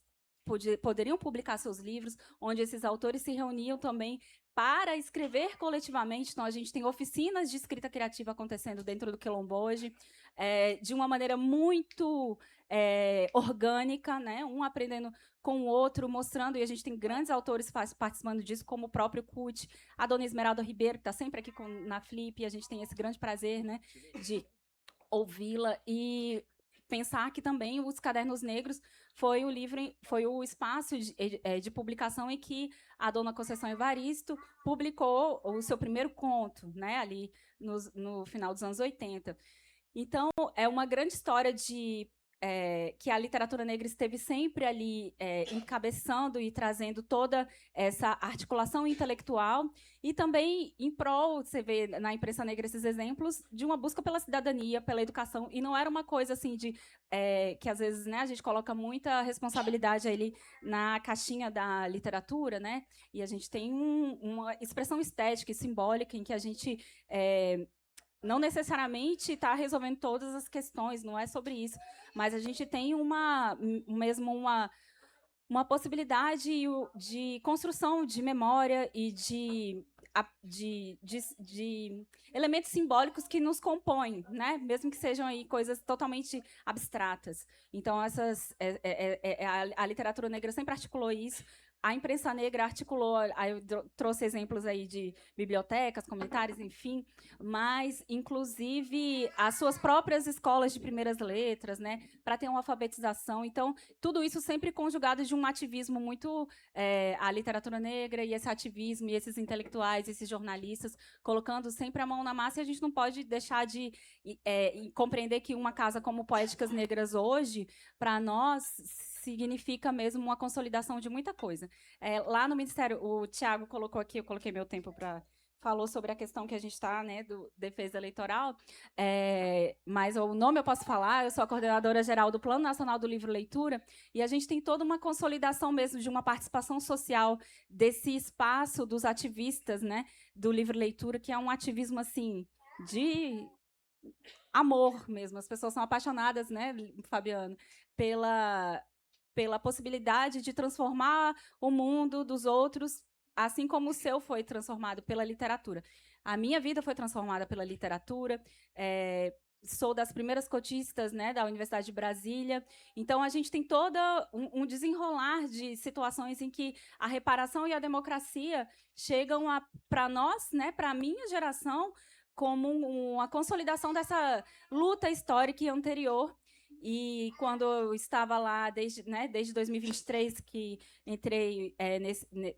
poderiam publicar seus livros, onde esses autores se reuniam também para escrever coletivamente. Então, a gente tem oficinas de escrita criativa acontecendo dentro do Quilomboje, de uma maneira muito orgânica, né? Um aprendendo com o outro, mostrando, e a gente tem grandes autores participando disso, como o próprio Kut, a dona Esmeralda Ribeiro, que está sempre aqui na Flip, e a gente tem esse grande prazer, né, de ouvi-la, e pensar que também os Cadernos Negros foi o espaço de publicação em que a dona Conceição Evaristo publicou o seu primeiro conto, né, ali no final dos anos 80. Então, é uma grande história que a literatura negra esteve sempre ali encabeçando e trazendo toda essa articulação intelectual, e também em prol, você vê na imprensa negra esses exemplos, de uma busca pela cidadania, pela educação, e não era uma coisa assim que às vezes, né, a gente coloca muita responsabilidade ali na caixinha da literatura, né, e a gente tem uma expressão estética e simbólica em que a gente não necessariamente está resolvendo todas as questões, não é sobre isso, mas a gente tem uma possibilidade de construção de memória e de elementos simbólicos que nos compõem, né? Mesmo que sejam aí coisas totalmente abstratas. Então, a literatura negra sempre articulou isso. A imprensa negra articulou, eu trouxe exemplos aí de bibliotecas, comentários, enfim, mas, inclusive, as suas próprias escolas de primeiras letras, né, para ter uma alfabetização. Então, tudo isso sempre conjugado de um ativismo muito à literatura negra, e esse ativismo, e esses intelectuais, esses jornalistas, colocando sempre a mão na massa, e a gente não pode deixar de compreender que uma casa como Poéticas Negras hoje, para nós, significa mesmo uma consolidação de muita coisa. Lá no Ministério, o Tiago colocou aqui, eu coloquei meu tempo falou sobre a questão que a gente está, né, do defesa eleitoral, mas o nome eu posso falar, eu sou a coordenadora geral do Plano Nacional do Livro Leitura, e a gente tem toda uma consolidação mesmo de uma participação social desse espaço dos ativistas, né, do livro leitura, que é um ativismo assim de amor mesmo. As pessoas são apaixonadas, né, Fabiano, pela possibilidade de transformar o mundo dos outros, assim como o seu foi transformado pela literatura. A minha vida foi transformada pela literatura. Sou das primeiras cotistas, né, da Universidade de Brasília. Então, a gente tem todo um desenrolar de situações em que a reparação e a democracia chegam para nós, né, para a minha geração, como uma consolidação dessa luta histórica e anterior. E quando eu estava lá, desde 2023, que entrei,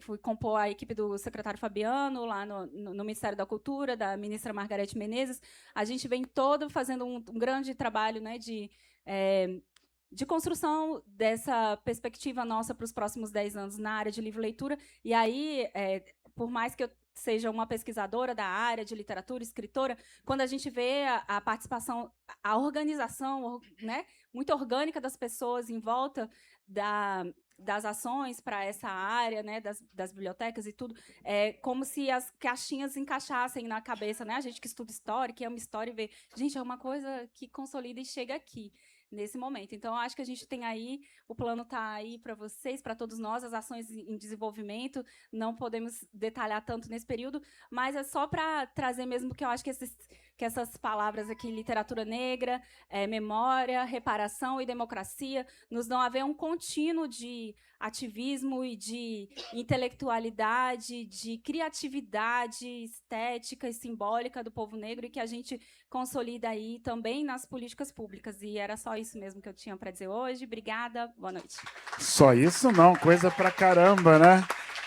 fui compor a equipe do secretário Fabiano, lá no Ministério da Cultura, da ministra Margarete Menezes, a gente vem todo fazendo um grande trabalho, né, de de construção dessa perspectiva nossa para os próximos 10 anos na área de livro-leitura. E aí, por mais que eu seja uma pesquisadora da área de literatura, escritora, quando a gente vê a participação, a organização, né, muito orgânica das pessoas em volta das ações para essa área, né, das bibliotecas e tudo, é como se as caixinhas encaixassem na cabeça, né? A gente que estuda história, que ama história e vê, gente, é uma coisa que consolida e chega aqui nesse momento. Então, eu acho que a gente tem aí, o plano está aí para vocês, para todos nós, as ações em desenvolvimento, não podemos detalhar tanto nesse período, mas é só para trazer mesmo que eu acho que essas palavras aqui, literatura negra, memória, reparação e democracia, nos dão a ver um contínuo de ativismo e de intelectualidade, de criatividade estética e simbólica do povo negro, e que a gente consolida aí também nas políticas públicas. E era só isso mesmo que eu tinha para dizer hoje. Obrigada, boa noite. Só isso não, coisa pra caramba, né?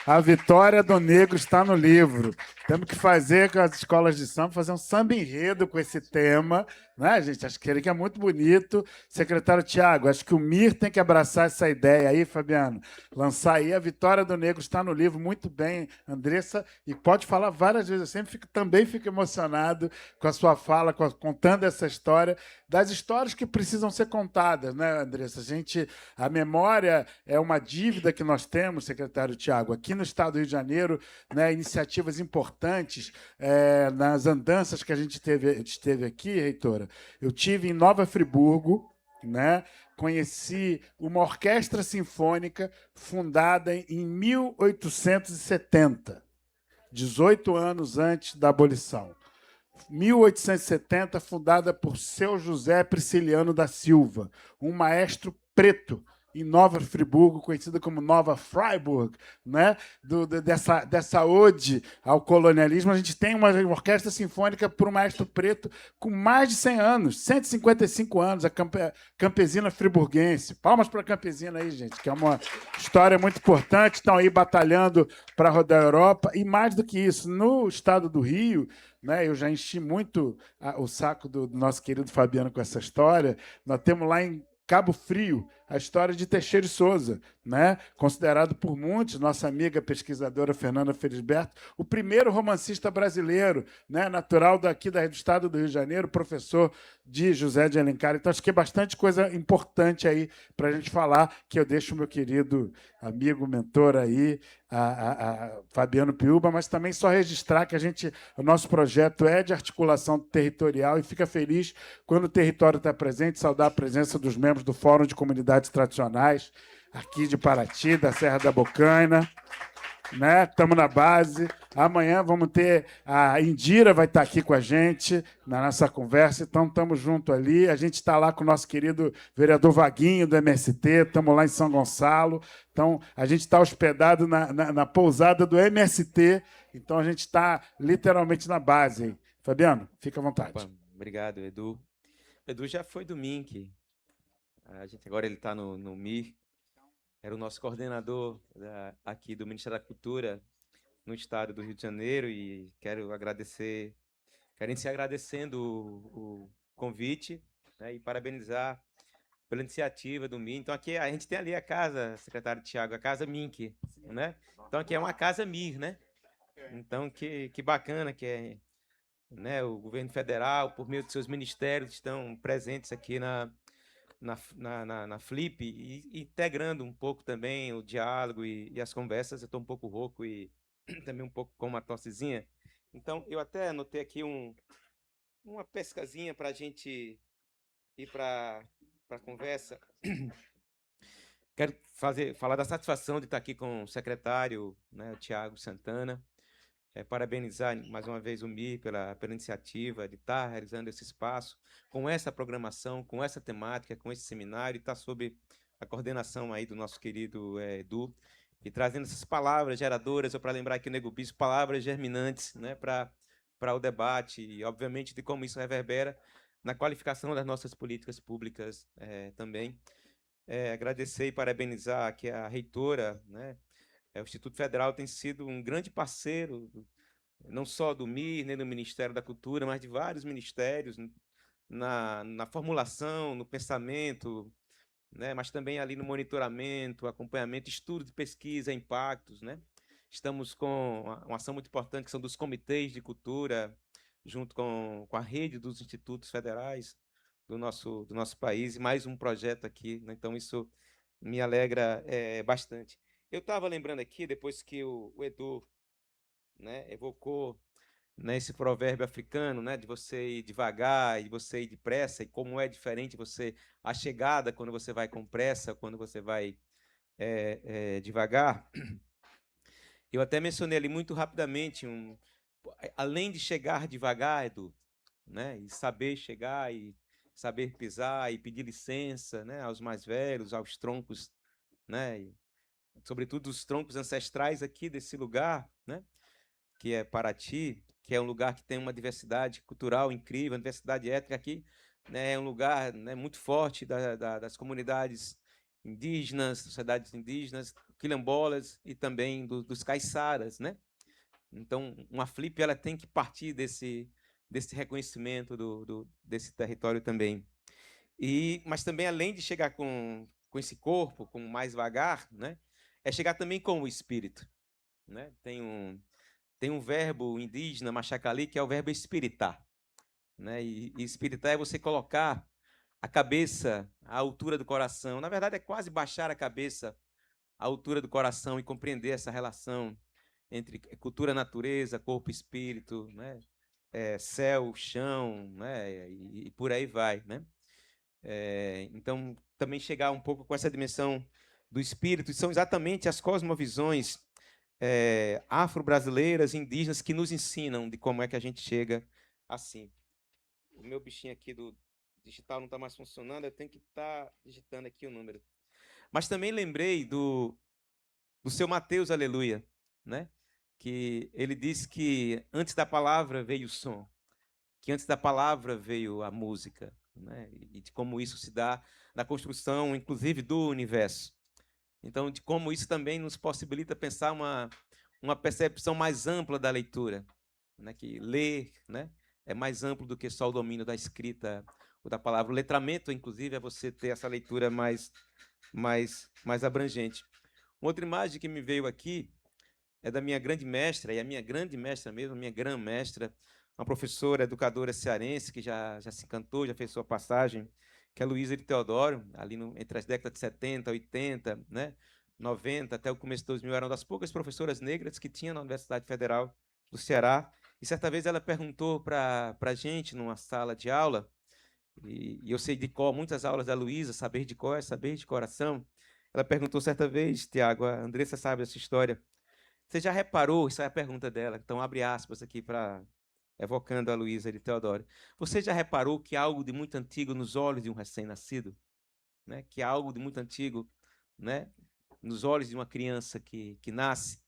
A vitória do negro está no livro. Temos que fazer com as escolas de samba, fazer um samba enredo com esse tema, né, gente? Acho que ele é muito bonito. Secretário Tiago, acho que o MIR tem que abraçar essa ideia aí, Fabiano. Lançar aí a vitória do negro está no livro. Muito bem, Andressa. E pode falar várias vezes. Eu sempre também fico emocionado com a sua fala, contando essa história, das histórias que precisam ser contadas, né, Andressa? A memória é uma dívida que nós temos, secretário Tiago, aqui no Estado do Rio de Janeiro, né, iniciativas importantes nas andanças que a gente esteve aqui, reitora. Eu tive em Nova Friburgo, né, conheci uma orquestra sinfônica fundada em 1870, 18 anos antes da abolição. 1870, fundada por seu José Prisciliano da Silva, um maestro preto em Nova Friburgo, conhecida como Nova Freiburg, né? Dessa ode ao colonialismo. A gente tem uma orquestra sinfônica por um maestro preto com mais de 100 anos, 155 anos, a Campesina Friburguense. Palmas para a Campesina aí, gente, que é uma história muito importante. Estão aí batalhando para rodar a Europa. E mais do que isso, no estado do Rio, né, eu já enchi muito o saco do nosso querido Fabiano com essa história. Nós temos lá em Cabo Frio a história de Teixeira e Souza, né? Considerado por muitos, nossa amiga pesquisadora Fernanda Felisberto, o primeiro romancista brasileiro, né? Natural daqui do estado do Rio de Janeiro, professor de José de Alencar. Então, acho que é bastante coisa importante aí para a gente falar, que eu deixo o meu querido amigo, mentor aí, a Fabiano Piúba, mas também só registrar que o nosso projeto é de articulação territorial e fica feliz quando o território está presente, saudar a presença dos membros do Fórum de Comunidades Tradicionais, aqui de Paraty, da Serra da Bocaina, né? Estamos na base. Amanhã vamos ter a Indira, vai estar aqui com a gente na nossa conversa, então estamos juntos ali. A gente está lá com o nosso querido vereador Vaguinho, do MST, estamos lá em São Gonçalo. Então, a gente está hospedado na pousada do MST, então a gente está literalmente na base. Fabiano, fica à vontade. Opa, obrigado, Edu. Edu já foi do MINC. Agora ele está no MIR. Era o nosso coordenador aqui do Ministério da Cultura no estado do Rio de Janeiro, e quero iniciar agradecendo o convite, né, e parabenizar pela iniciativa do MIR. Então, aqui a gente tem ali a casa, secretário Tiago, a casa MINC, né? Então, aqui é uma casa MIR, né? Então, que bacana que é, né, o governo federal, por meio de seus ministérios, estão presentes aqui na Flip, e integrando um pouco também o diálogo e as conversas. Eu estou um pouco rouco e também um pouco com uma tossezinha. Então, eu até anotei aqui uma pescazinha para a gente ir para a conversa. Quero falar da satisfação de estar aqui com o secretário, né, o Tiago Santana. Parabenizar mais uma vez o MIR pela iniciativa de estar realizando esse espaço, com essa programação, com essa temática, com esse seminário, e estar sob a coordenação aí do nosso querido Edu, e trazendo essas palavras geradoras, ou para lembrar aqui o Nego Bispo, palavras germinantes, né, para o debate, e obviamente de como isso reverbera na qualificação das nossas políticas públicas também. Agradecer e parabenizar aqui a reitora, né? O Instituto Federal tem sido um grande parceiro, não só do MIR, nem do Ministério da Cultura, mas de vários ministérios, na formulação, no pensamento, né? Mas também ali no monitoramento, acompanhamento, estudo de pesquisa, impactos, né? Estamos com uma ação muito importante, que são dos comitês de cultura, junto com a rede dos institutos federais do nosso país, e mais um projeto aqui, né? Então, isso me alegra bastante. Eu estava lembrando aqui, depois que o Edu, né, evocou, né, esse provérbio africano, né, de você ir devagar e você ir depressa, e como é diferente você a chegada quando você vai com pressa, quando você vai devagar. Eu até mencionei ali muito rapidamente além de chegar devagar, Edu, né, e saber chegar e saber pisar e pedir licença, né, aos mais velhos, aos troncos, né, e, sobretudo os troncos ancestrais aqui desse lugar, né, que é Paraty, que é um lugar que tem uma diversidade cultural incrível, uma diversidade étnica aqui, né, é um lugar, né, muito forte das comunidades indígenas, sociedades indígenas, quilombolas e também dos caiçaras, né? Então, uma Flip ela tem que partir desse reconhecimento desse território também. Mas também, além de chegar com esse corpo, com mais vagar, né, é chegar também com o espírito, né? Tem um verbo indígena, machacali, que é o verbo espiritar, né? E espiritar é você colocar a cabeça à altura do coração. Na verdade, é quase baixar a cabeça à altura do coração e compreender essa relação entre cultura, natureza, corpo, espírito, né? Céu, chão, né? E por aí vai, né? Então, também chegar um pouco com essa dimensão do espírito, são exatamente as cosmovisões afro-brasileiras, indígenas, que nos ensinam de como é que a gente chega assim. O meu bichinho aqui do digital não está mais funcionando, eu tenho que estar digitando aqui o número. Mas também lembrei do seu Mateus, aleluia, né? Que ele diz que antes da palavra veio o som, que antes da palavra veio a música, né? E de como isso se dá na construção, inclusive, do universo. Então, de como isso também nos possibilita pensar uma percepção mais ampla da leitura, né? Que ler, né, é mais amplo do que só o domínio da escrita ou da palavra. O letramento, inclusive, é você ter essa leitura mais abrangente. Uma outra imagem que me veio aqui é da minha grande mestra, e a minha grande mestra mesmo, a minha grã-mestra, uma professora, educadora cearense, que já se encantou, já fez sua passagem, que é Luísa de Teodoro, ali entre as décadas de 70, 80, né, 90, até o começo de 2000, era uma das poucas professoras negras que tinha na Universidade Federal do Ceará. E certa vez ela perguntou para a gente, numa sala de aula, e eu sei de cor muitas aulas da Luísa, saber de cor é saber de coração. Ela perguntou certa vez, Tiago, a Andressa sabe essa história, você já reparou, isso é a pergunta dela, então abre aspas aqui para evocando a Luísa de Teodoro. Você já reparou que há algo de muito antigo nos olhos de um recém-nascido? Né? Que há algo de muito antigo, né, nos olhos de uma criança que nasce?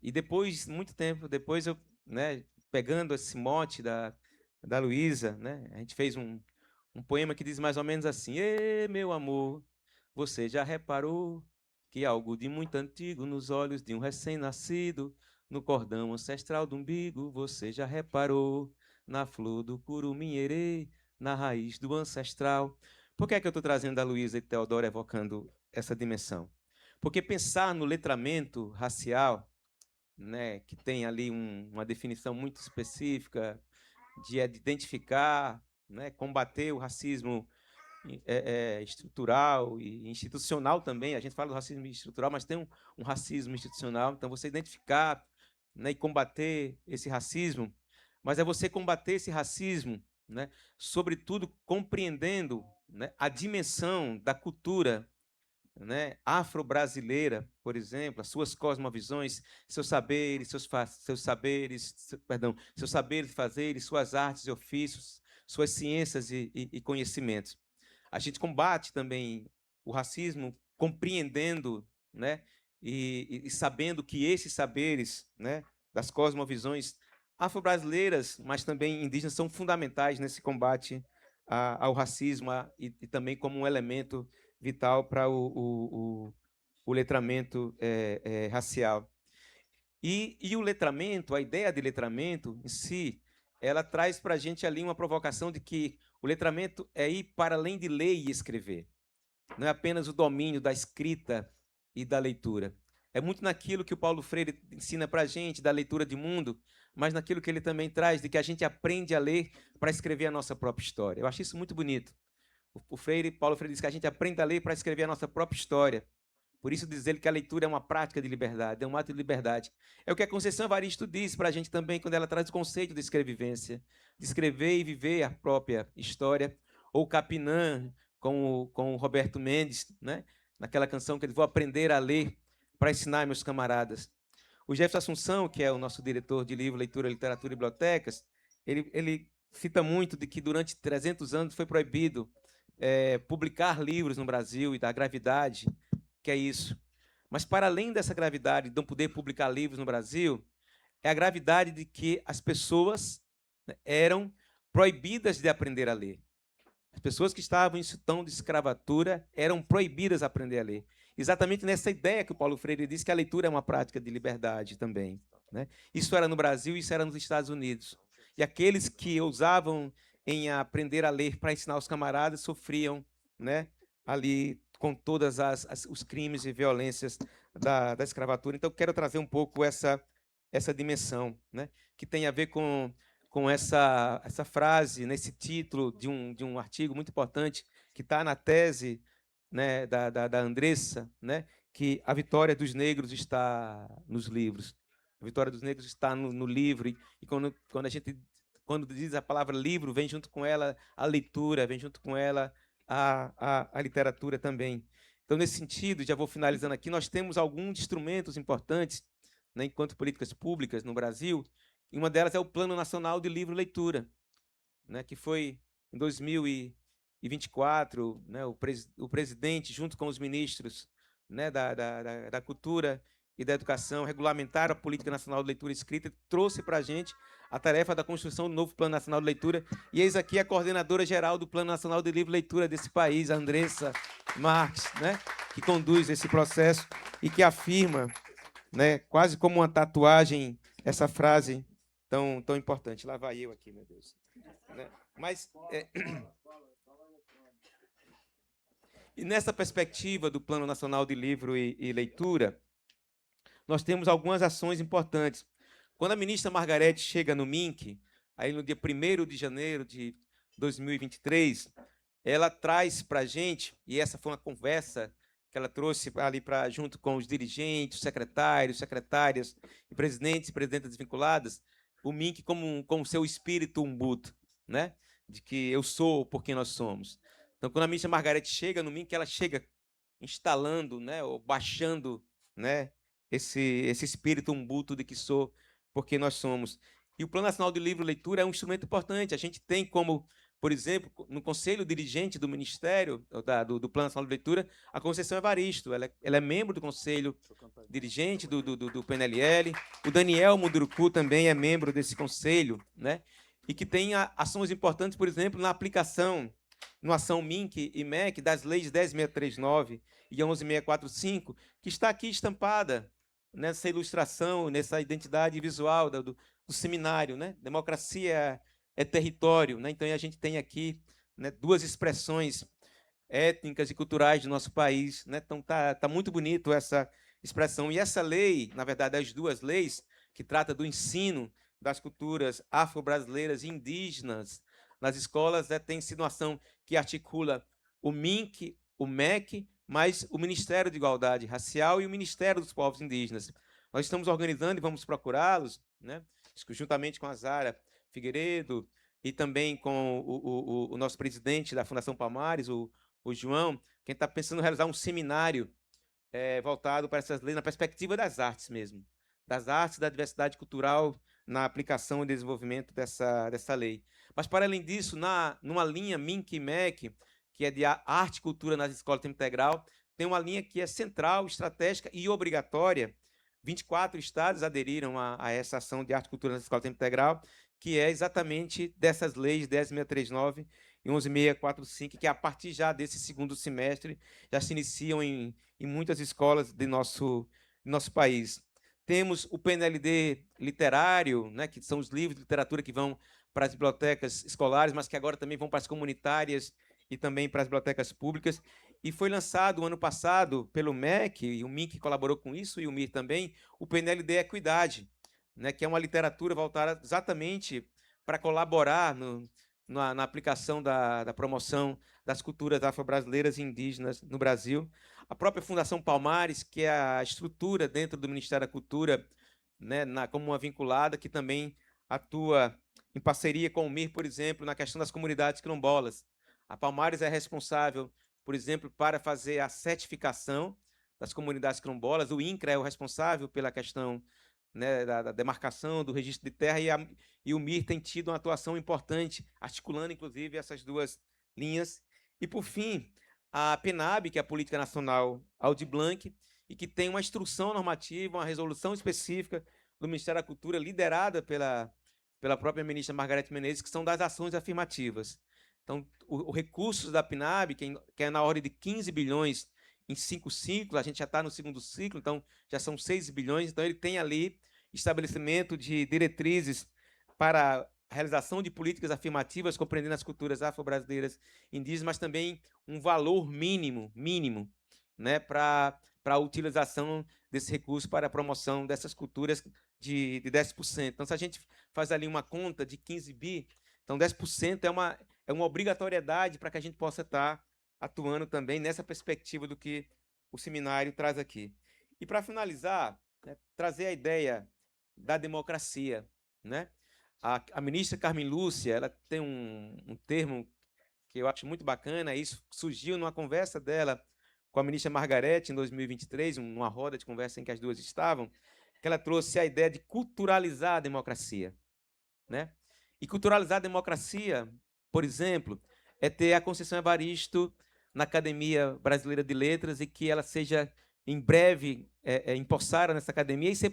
E depois, muito tempo depois, eu, né, pegando esse mote da Luísa, né, a gente fez um poema que diz mais ou menos assim: Ê, meu amor, você já reparou que algo de muito antigo nos olhos de um recém-nascido, no cordão ancestral do umbigo, você já reparou na flor do curumim-erê, na raiz do ancestral. Por que é que eu estou trazendo a Luísa e Teodoro evocando essa dimensão? Porque pensar no letramento racial, né, que tem ali uma definição muito específica de identificar, né, combater o racismo estrutural e institucional também. A gente fala do racismo estrutural, mas tem um racismo institucional. Então, você identificar, né, e combater esse racismo, mas é você combater esse racismo, né, sobretudo compreendendo, né, a dimensão da cultura, né, afro-brasileira, por exemplo, as suas cosmovisões, seus saberes, seus saberes fazeres, suas artes e ofícios, suas ciências e conhecimentos. A gente combate também o racismo compreendendo, né, e sabendo que esses saberes, né, das cosmovisões afro-brasileiras, mas também indígenas, são fundamentais nesse combate ao racismo e também como um elemento vital para o letramento racial. E o letramento, a ideia de letramento em si, ela traz para a gente ali uma provocação de que o letramento é ir para além de ler e escrever. não é apenas o domínio da escrita e da leitura. É muito naquilo que o Paulo Freire ensina para a gente, da leitura de mundo, mas naquilo que ele também traz, de que a gente aprende a ler para escrever a nossa própria história. Eu acho isso muito bonito. Paulo Freire diz que a gente aprende a ler para escrever a nossa própria história. Por isso diz ele que a leitura é uma prática de liberdade, é um ato de liberdade. É o que a Conceição Evaristo diz para a gente também, quando ela traz o conceito de escrevivência, de escrever e viver a própria história. Ou Capinã, com o Roberto Mendes, né? Naquela canção que ele vou aprender a ler para ensinar meus camaradas. O Jefferson Assunção, que é o nosso diretor de livro, leitura, literatura e bibliotecas, ele cita muito de que durante 300 anos foi proibido publicar livros no Brasil e da gravidade que é isso. Mas, para além dessa gravidade de não poder publicar livros no Brasil, é a gravidade de que as pessoas, né, eram proibidas de aprender a ler. As pessoas que estavam em situação de escravatura eram proibidas de aprender a ler. Exatamente nessa ideia que o Paulo Freire diz que a leitura é uma prática de liberdade também, né? Isso era no Brasil, isso era nos Estados Unidos. E aqueles que ousavam em aprender a ler para ensinar os camaradas sofriam, né, ali com todas os crimes e violências da escravatura. Então, quero trazer um pouco essa dimensão, né, que tem a ver com essa frase, nesse título de um artigo muito importante, que está na tese, né, da Andressa, né, que a vitória dos negros está nos livros. A vitória dos negros está no livro. E quando diz a palavra livro, vem junto com ela a leitura, vem junto com ela a literatura também. Então, nesse sentido, já vou finalizando aqui, nós temos alguns instrumentos importantes, né, enquanto políticas públicas no Brasil, e uma delas é o Plano Nacional de Livro e Leitura, né, que foi em 2024, né, o presidente, junto com os ministros, né, da Cultura e da Educação, regulamentaram a Política Nacional de Leitura Escrita, trouxe para a gente a tarefa da construção do novo Plano Nacional de Leitura, e eis aqui a coordenadora geral do Plano Nacional de Livro e Leitura desse país, a Andressa Marques, né, que conduz esse processo e que afirma, né, quase como uma tatuagem, essa frase tão importante. Lá vai eu aqui, meu Deus. Né? Mas, e nessa perspectiva do Plano Nacional de Livro e Leitura, nós temos algumas ações importantes. Quando a ministra Margarete chega no MINC, aí no dia 1º de janeiro de 2023, ela traz para a gente, e essa foi uma conversa que ela trouxe ali junto com os dirigentes, secretários, secretárias, e presidentes e presidentas desvinculadas, o MINC como seu espírito umbuto, né? De que eu sou por quem nós somos. Então, quando a ministra Margarete chega no MINC, ela chega instalando, né, ou baixando, né, esse espírito umbuto de que sou porque nós somos. E o Plano Nacional de Livro e Leitura é um instrumento importante. A gente tem como, por exemplo, no Conselho Dirigente do Ministério, do Plano Nacional de Leitura, a Conceição Evaristo. Ela é membro do Conselho Dirigente do PNLL. O Daniel Munduruku também é membro desse conselho, né? E que tem ações importantes, por exemplo, na aplicação, no ação MINC e MEC, das leis 10.639 e 11.645, que está aqui estampada nessa ilustração, nessa identidade visual do seminário, né? Democracia é território, né? Então a gente tem aqui, né, duas expressões étnicas e culturais do nosso país, né? Então tá muito bonito essa expressão. E essa lei, na verdade, as duas leis que trata do ensino das culturas afro-brasileiras e indígenas nas escolas, tem sido uma ação que articula o MINC, o MEC, mas o Ministério de Igualdade Racial e o Ministério dos Povos Indígenas. Nós estamos organizando e vamos procurá-los, né, juntamente com a Zara Figueiredo e também com o nosso presidente da Fundação Palmares, o João, quem está pensando em realizar um seminário voltado para essas leis, na perspectiva das artes mesmo, das artes, da diversidade cultural, na aplicação e desenvolvimento dessa lei. Mas, para além disso, numa linha MINC e MEC, que é de arte e cultura nas escolas de tempo integral, tem uma linha que é central, estratégica e obrigatória. 24 estados aderiram a essa ação de arte e cultura nas escolas de tempo integral, que é exatamente dessas leis 10.639 e 11.645, que a partir já desse segundo semestre já se iniciam em muitas escolas do nosso país. Temos o PNLD literário, né, que são os livros de literatura que vão para as bibliotecas escolares, mas que agora também vão para as comunitárias e também para as bibliotecas públicas. E foi lançado ano passado pelo MEC, e o MINC colaborou com isso, e o MIR também, o PNLD Equidade, né, que é uma literatura voltada exatamente para colaborar na aplicação da promoção das culturas afro-brasileiras e indígenas no Brasil. A própria Fundação Palmares, que é a estrutura dentro do Ministério da Cultura, né, como uma vinculada, que também atua em parceria com o MIR, por exemplo, na questão das comunidades quilombolas. A Palmares é responsável, por exemplo, para fazer a certificação das comunidades quilombolas. O INCRA é o responsável pela questão, né, da demarcação, do registro de terra, e o MIR tem tido uma atuação importante, articulando, inclusive, essas duas linhas. E, por fim, a PNAB, que é a Política Nacional Aldir Blanc, e que tem uma instrução normativa, uma resolução específica do Ministério da Cultura, liderada pela própria ministra Margarete Menezes, que são das ações afirmativas. Então, o recurso da PNAB, que é na ordem de 15 bilhões em 5 ciclos, a gente já está no segundo ciclo, então já são 6 bilhões, então ele tem ali estabelecimento de diretrizes para a realização de políticas afirmativas, compreendendo as culturas afro-brasileiras indígenas, mas também um valor mínimo, né, para a utilização desse recurso para a promoção dessas culturas de 10%. Então, se a gente faz ali uma conta de 15 bi, então 10% é uma obrigatoriedade para que a gente possa estar atuando também nessa perspectiva do que o seminário traz aqui. E, para finalizar, né, trazer a ideia da democracia, né? A ministra Carmen Lúcia, ela tem um termo que eu acho muito bacana, isso surgiu numa conversa dela com a ministra Margarete em 2023, numa roda de conversa em que as duas estavam, que ela trouxe a ideia de culturalizar a democracia, né? E culturalizar a democracia, por exemplo, é ter a Conceição Evaristo na Academia Brasileira de Letras e que ela seja, em breve, empossada nessa academia e ser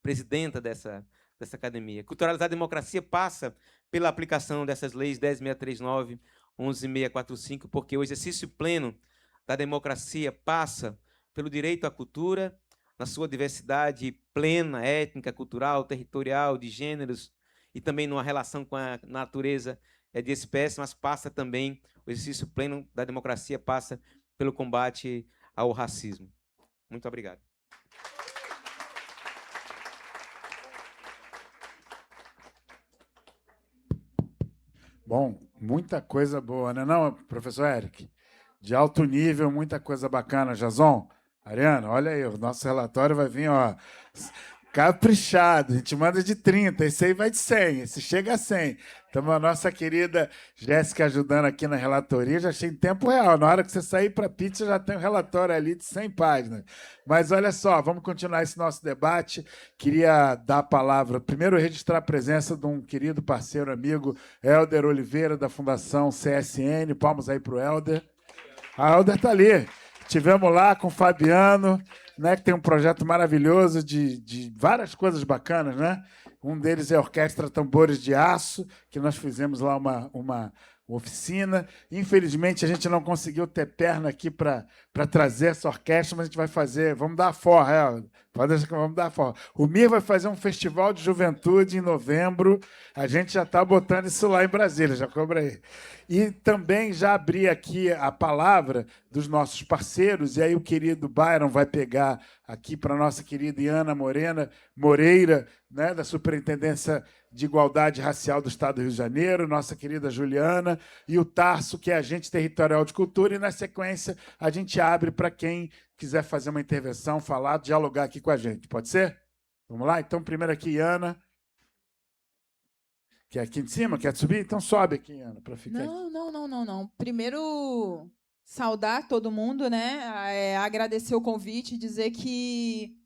presidenta dessa academia. Culturalizar a democracia passa pela aplicação dessas leis 10.639, 11.645, porque o exercício pleno da democracia passa pelo direito à cultura, na sua diversidade plena, étnica, cultural, territorial, de gêneros, e também numa relação com a natureza de espécie, mas passa também, o exercício pleno da democracia passa pelo combate ao racismo. Muito obrigado. Bom, muita coisa boa, né, não, professor Eric? De alto nível, muita coisa bacana. Jason, Ariana, olha aí, o nosso relatório vai vir, ó, caprichado. A gente manda de 30, esse aí vai de 100, esse chega a 100. Então, a nossa querida Jéssica ajudando aqui na relatoria, já achei em tempo real. Na hora que você sair para a pizza, já tem um relatório ali de 100 páginas. Mas olha só, vamos continuar esse nosso debate. Queria dar a palavra, primeiro registrar a presença de um querido parceiro, amigo, Helder Oliveira, da Fundação CSN. Palmas aí para o Helder. A Helder está ali. Tivemos lá com o Fabiano, né, que tem um projeto maravilhoso de várias coisas bacanas, né? Um deles é a Orquestra Tambores de Aço, que nós fizemos lá uma oficina. Infelizmente, a gente não conseguiu ter perna aqui para trazer essa orquestra, mas a gente vai fazer, vamos dar a forra, pode deixar que vamos dar a forra. O MIR vai fazer um festival de juventude em novembro, a gente já está botando isso lá em Brasília, já cobra aí. E também já abri aqui a palavra dos nossos parceiros, e aí o querido Byron vai pegar aqui para a nossa querida Iana Moreira, né, da Superintendência de Igualdade Racial do Estado do Rio de Janeiro, nossa querida Juliana, e o Tarso, que é agente territorial de cultura, e, na sequência, a gente abre para quem quiser fazer uma intervenção, falar, dialogar aqui com a gente. Pode ser? Vamos lá? Então, primeiro aqui, Iana. Quer aqui em cima? Quer subir? Então sobe aqui, Ana, para ficar. Não. Primeiro, saudar todo mundo, né? Agradecer o convite, dizer que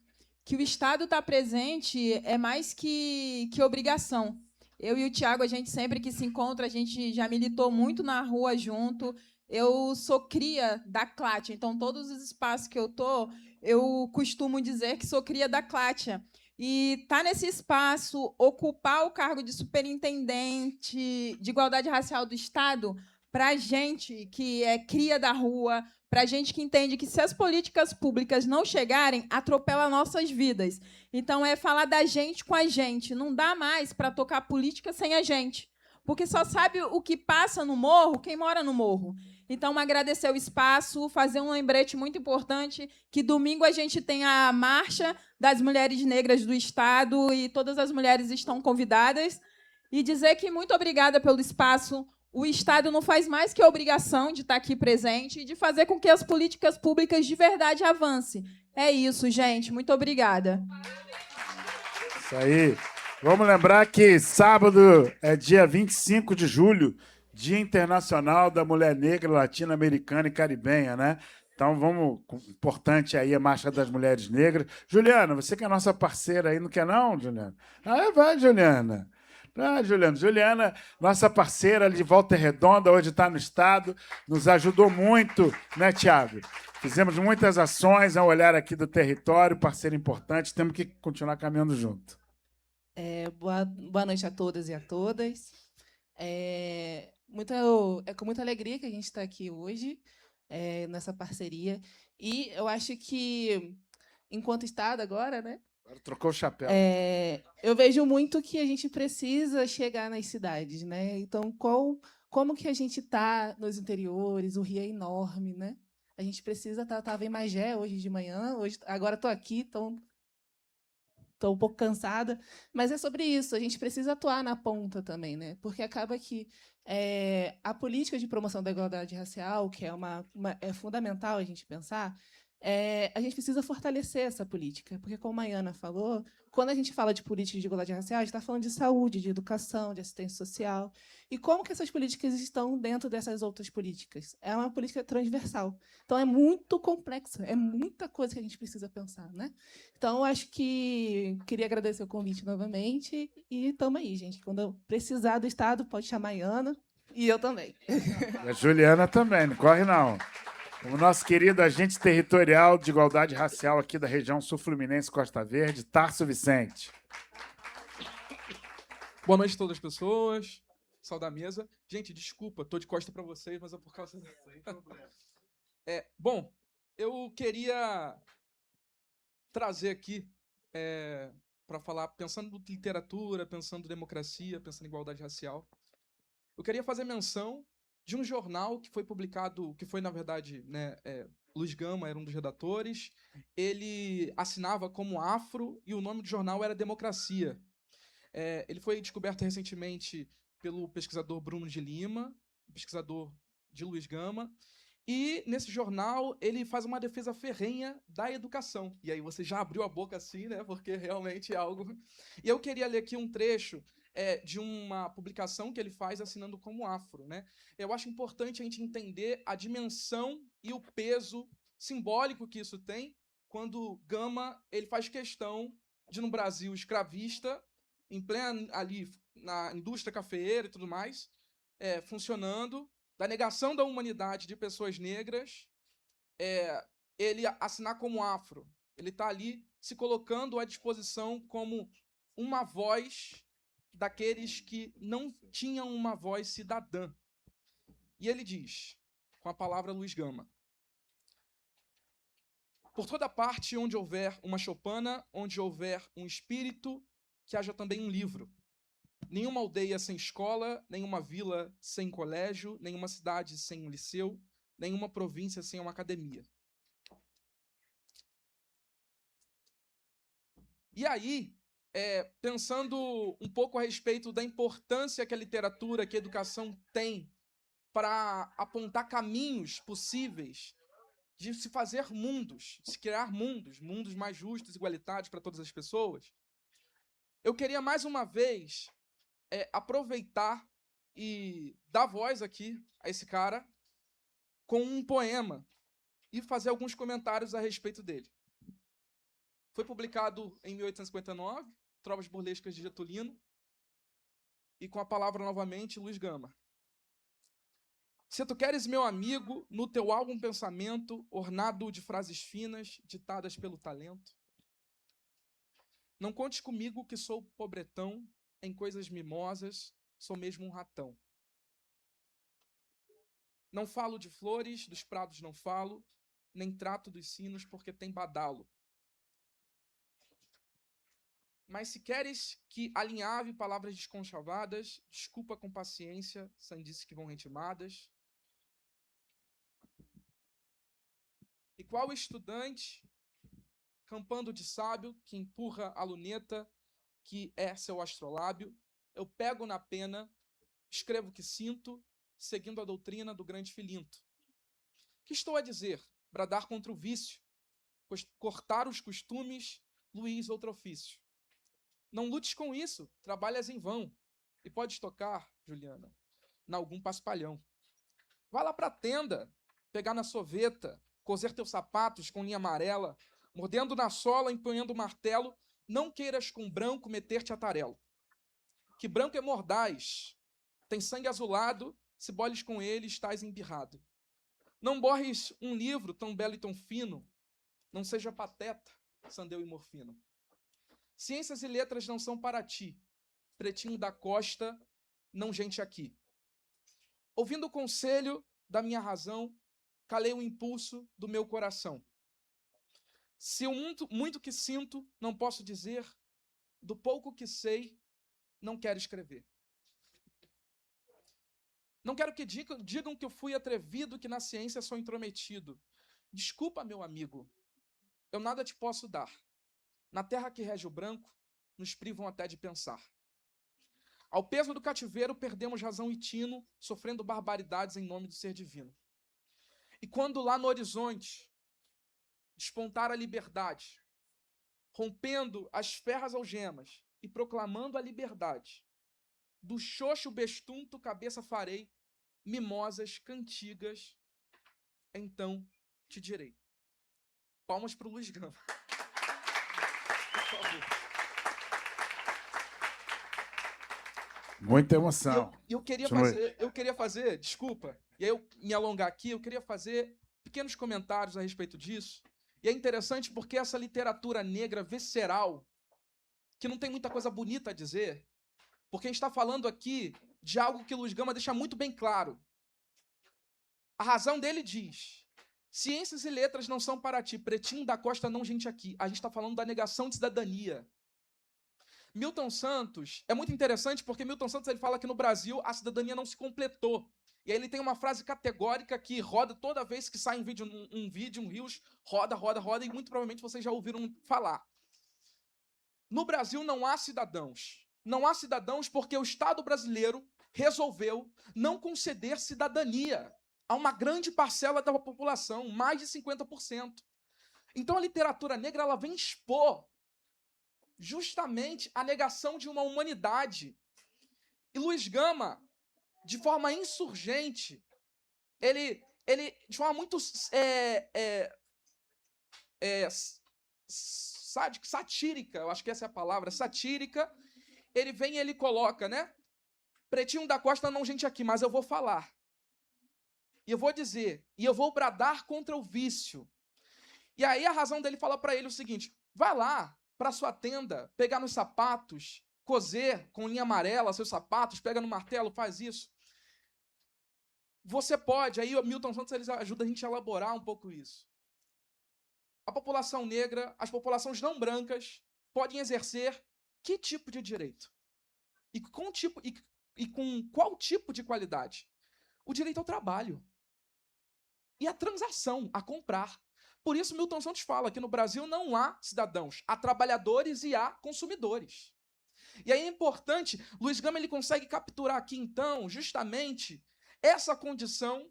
o Estado está presente é mais que obrigação. Eu e o Tiago, a gente sempre que se encontra, a gente já militou muito na rua junto. Eu sou cria da Clátia, então todos os espaços que eu tô, eu costumo dizer que sou cria da Clátia. E estar nesse espaço, ocupar o cargo de superintendente de igualdade racial do Estado, para a gente que é cria da rua, para a gente que entende que se as políticas públicas não chegarem, atropela nossas vidas. Então, é falar da gente com a gente. Não dá mais para tocar política sem a gente. porque só sabe o que passa no morro quem mora no morro. Então, agradecer o espaço, fazer um lembrete muito importante, que domingo a gente tem a Marcha das Mulheres Negras do Estado e todas as mulheres estão convidadas. E dizer que muito obrigada pelo espaço. O Estado não faz mais que a obrigação de estar aqui presente e de fazer com que as políticas públicas de verdade avancem. É isso, gente. Muito obrigada. Isso aí. Vamos lembrar que sábado é dia 25 de julho, Dia Internacional da Mulher Negra, Latino-Americana e Caribenha, né? Então, importante aí a Marcha das Mulheres Negras. Juliana, você que é nossa parceira aí, não quer não, Juliana? Vai, Juliana. Juliana, nossa parceira de Volta Redonda, hoje está no Estado, nos ajudou muito, né, Tiago? Fizemos muitas ações, é um olhar aqui do território, parceiro importante, temos que continuar caminhando junto. Boa noite a todas e a todas. É com muita alegria que a gente está aqui hoje, nessa parceria. E eu acho que, enquanto Estado agora, né? Agora trocou o chapéu. Eu vejo muito que a gente precisa chegar nas cidades, né? Então, como que a gente está nos interiores? O Rio é enorme, né? A gente precisa estava em Magé hoje de manhã, agora estou aqui, então estou um pouco cansada, mas é sobre isso. A gente precisa atuar na ponta também, né? Porque acaba que a política de promoção da igualdade racial, que é fundamental a gente pensar, a gente precisa fortalecer essa política, porque, como a Maiana falou, quando a gente fala de política de igualdade racial, a gente está falando de saúde, de educação, de assistência social. E como que essas políticas estão dentro dessas outras políticas? É uma política transversal. Então, é muito complexa, é muita coisa que a gente precisa pensar, né? Então, eu acho que queria agradecer o convite novamente e estamos aí, gente. Quando eu precisar do Estado, pode chamar a Maiana e eu também. E a Juliana também, não corre não. O nosso querido agente territorial de igualdade racial aqui da região sul-fluminense Costa Verde, Tarso Vicente. Boa noite a todas as pessoas. Saudar a mesa. Gente, desculpa, tô de costa para vocês, mas é por causa bom, eu queria trazer aqui para falar, pensando em literatura, pensando em democracia, pensando em igualdade racial. Eu queria fazer menção de um jornal que foi publicado, que foi, na verdade, né, Luiz Gama era um dos redatores, ele assinava como Afro e o nome do jornal era Democracia. Ele foi descoberto recentemente pelo pesquisador Bruno de Lima, pesquisador de Luiz Gama, e nesse jornal ele faz uma defesa ferrenha da educação. E aí você já abriu a boca assim, né, porque realmente é algo... E eu queria ler aqui um trecho de uma publicação que ele faz assinando como Afro, né? Eu acho importante a gente entender a dimensão e o peso simbólico que isso tem quando Gama ele faz questão de, no Brasil escravista, em plena ali na indústria cafeeira e tudo mais, funcionando, da negação da humanidade de pessoas negras, ele assinar como Afro. Ele está ali se colocando à disposição como uma voz daqueles que não tinham uma voz cidadã. E ele diz, com a palavra Luiz Gama: por toda parte onde houver uma choupana, onde houver um espírito, que haja também um livro. Nenhuma aldeia sem escola, nenhuma vila sem colégio, nenhuma cidade sem um liceu, nenhuma província sem uma academia. E aí, pensando um pouco a respeito da importância que a literatura, que a educação tem para apontar caminhos possíveis de se fazer mundos, de se criar mundos mais justos, igualitários para todas as pessoas, eu queria mais uma vez aproveitar e dar voz aqui a esse cara com um poema e fazer alguns comentários a respeito dele. Foi publicado em 1859, Trovas Burlescas de Getulino, e com a palavra novamente, Luiz Gama. Se tu queres, meu amigo, no teu algum pensamento, ornado de frases finas, ditadas pelo talento, não contes comigo que sou pobretão, em coisas mimosas, sou mesmo um ratão. Não falo de flores, dos prados não falo, nem trato dos sinos porque tem badalo. Mas se queres que alinhave palavras desconchavadas, desculpa com paciência, sandices que vão ritmadas. E qual estudante, campando de sábio, que empurra a luneta, que é seu astrolábio, eu pego na pena, escrevo o que sinto, seguindo a doutrina do grande Filinto. Que estou a dizer? Bradar contra o vício, cortar os costumes, Luís outro ofício. Não lutes com isso, trabalhas em vão. E podes tocar, Juliana, em algum paspalhão. Vá lá pra tenda, pegar na soveta, coser teus sapatos com linha amarela, mordendo na sola, empunhando o martelo, não queiras com branco meter-te a tarelo. Que branco é mordaz, tem sangue azulado, se boles com ele, estás embirrado. Não borres um livro tão belo e tão fino, não seja pateta, Sandeu e Morfino. Ciências e letras não são para ti, pretinho da costa, não gente aqui. Ouvindo o conselho da minha razão, calei o impulso do meu coração. Se o muito que sinto, não posso dizer, do pouco que sei, não quero escrever. Não quero que digam que eu fui atrevido, que na ciência sou intrometido. Desculpa, meu amigo, eu nada te posso dar. Na terra que rege o branco, nos privam até de pensar. Ao peso do cativeiro, perdemos razão e tino, sofrendo barbaridades em nome do ser divino. E quando lá no horizonte despontar a liberdade, rompendo as ferras algemas e proclamando a liberdade, do xoxo bestunto cabeça farei, mimosas, cantigas, então te direi. Palmas para o Luiz Gama. Por favor. Muita emoção. Eu queria fazer, desculpa, e aí eu me alongar aqui, eu queria fazer pequenos comentários a respeito disso. E é interessante porque essa literatura negra visceral, que não tem muita coisa bonita a dizer, porque a gente está falando aqui de algo que Luiz Gama deixa muito bem claro. A razão dele diz: ciências e letras não são para ti, pretinho da costa não gente aqui. A gente está falando da negação de cidadania. Milton Santos, é muito interessante porque Milton Santos ele fala que no Brasil a cidadania não se completou. E aí ele tem uma frase categórica que roda toda vez que sai um vídeo, um Reels, roda, e muito provavelmente vocês já ouviram falar. No Brasil não há cidadãos. Não há cidadãos porque o Estado brasileiro resolveu não conceder cidadania a uma grande parcela da população, mais de 50%. Então a literatura negra ela vem expor justamente a negação de uma humanidade. E Luiz Gama, de forma insurgente, ele de forma muito satírica, eu acho que essa é a palavra, satírica, ele vem e ele coloca, né? Pretinho da costa não gente aqui, mas eu vou falar. E eu vou dizer, e eu vou bradar contra o vício. E aí a razão dele fala para ele o seguinte: vai lá para sua tenda, pegar nos sapatos, coser com linha amarela seus sapatos, pega no martelo, faz isso. Você pode, aí o Milton Santos ele ajuda a gente a elaborar um pouco isso. A população negra, as populações não brancas podem exercer que tipo de direito? E com qual tipo de qualidade? O direito ao trabalho. E a transação, a comprar. Por isso Milton Santos fala que no Brasil não há cidadãos, há trabalhadores e há consumidores. E aí é importante, Luiz Gama ele consegue capturar aqui então, justamente, essa condição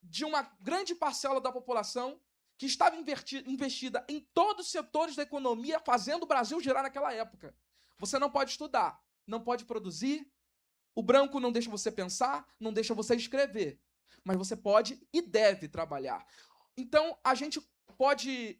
de uma grande parcela da população que estava investida em todos os setores da economia, fazendo o Brasil girar naquela época. Você não pode estudar, não pode produzir, o branco não deixa você pensar, não deixa você escrever, mas você pode e deve trabalhar. Então, a gente pode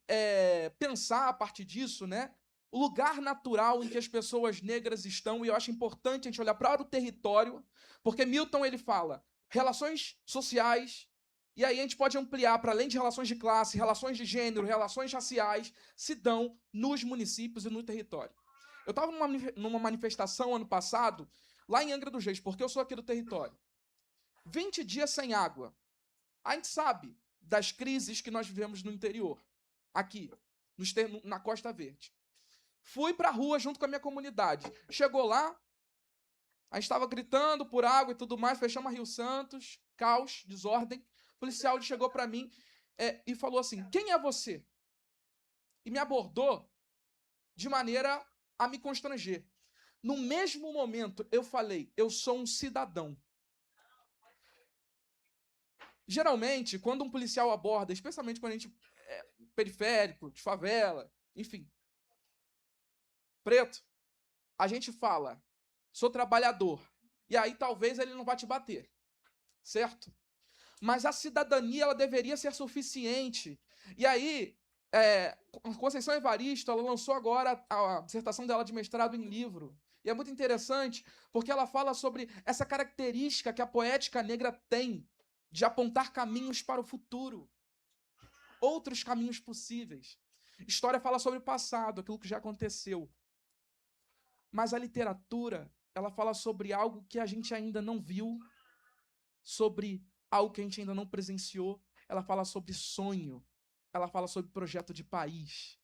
pensar a partir disso, né, o lugar natural em que as pessoas negras estão, e eu acho importante a gente olhar para o território, porque Milton ele fala relações sociais, e aí a gente pode ampliar para além de relações de classe, relações de gênero, relações raciais, se dão nos municípios e no território. Eu estava numa manifestação ano passado, lá em Angra dos Reis, porque eu sou aqui do território. 20 dias sem água. A gente sabe das crises que nós vivemos no interior, aqui, na Costa Verde. Fui para a rua junto com a minha comunidade. Chegou lá, a gente estava gritando por água e tudo mais, fechamos a Rio Santos, caos, desordem. O policial chegou para mim e falou assim: quem é você? E me abordou de maneira a me constranger. No mesmo momento, eu falei: eu sou um cidadão. Geralmente, quando um policial aborda, especialmente quando a gente é periférico, de favela, enfim, preto, a gente fala: sou trabalhador. E aí talvez ele não vá te bater, certo? Mas a cidadania, ela deveria ser suficiente. E aí, Conceição Evaristo, ela lançou agora a dissertação dela de mestrado em livro. E é muito interessante, porque ela fala sobre essa característica que a poética negra tem de apontar caminhos para o futuro. Outros caminhos possíveis. História fala sobre o passado, aquilo que já aconteceu. Mas a literatura, ela fala sobre algo que a gente ainda não viu, sobre algo que a gente ainda não presenciou. Ela fala sobre sonho. Ela fala sobre projeto de país.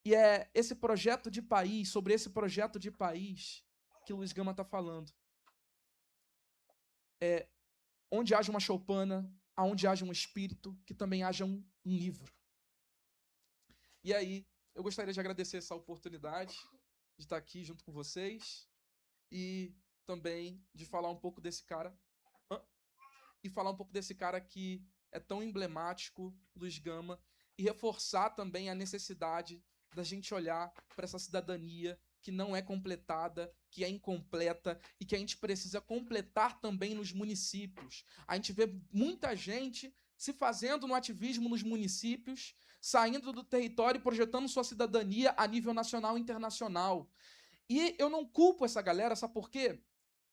E é esse projeto de país, sobre esse projeto de país, que Luiz Gama está falando. Onde haja uma choupana, aonde haja um espírito, que também haja um livro. E aí, eu gostaria de agradecer essa oportunidade de estar aqui junto com vocês e também de falar um pouco desse cara. E falar um pouco desse cara que é tão emblemático, Luiz Gama, e reforçar também a necessidade da gente olhar para essa cidadania que não é completada, que é incompleta e que a gente precisa completar também nos municípios. A gente vê muita gente se fazendo no ativismo nos municípios, saindo do território e projetando sua cidadania a nível nacional e internacional. E eu não culpo essa galera, sabe por quê?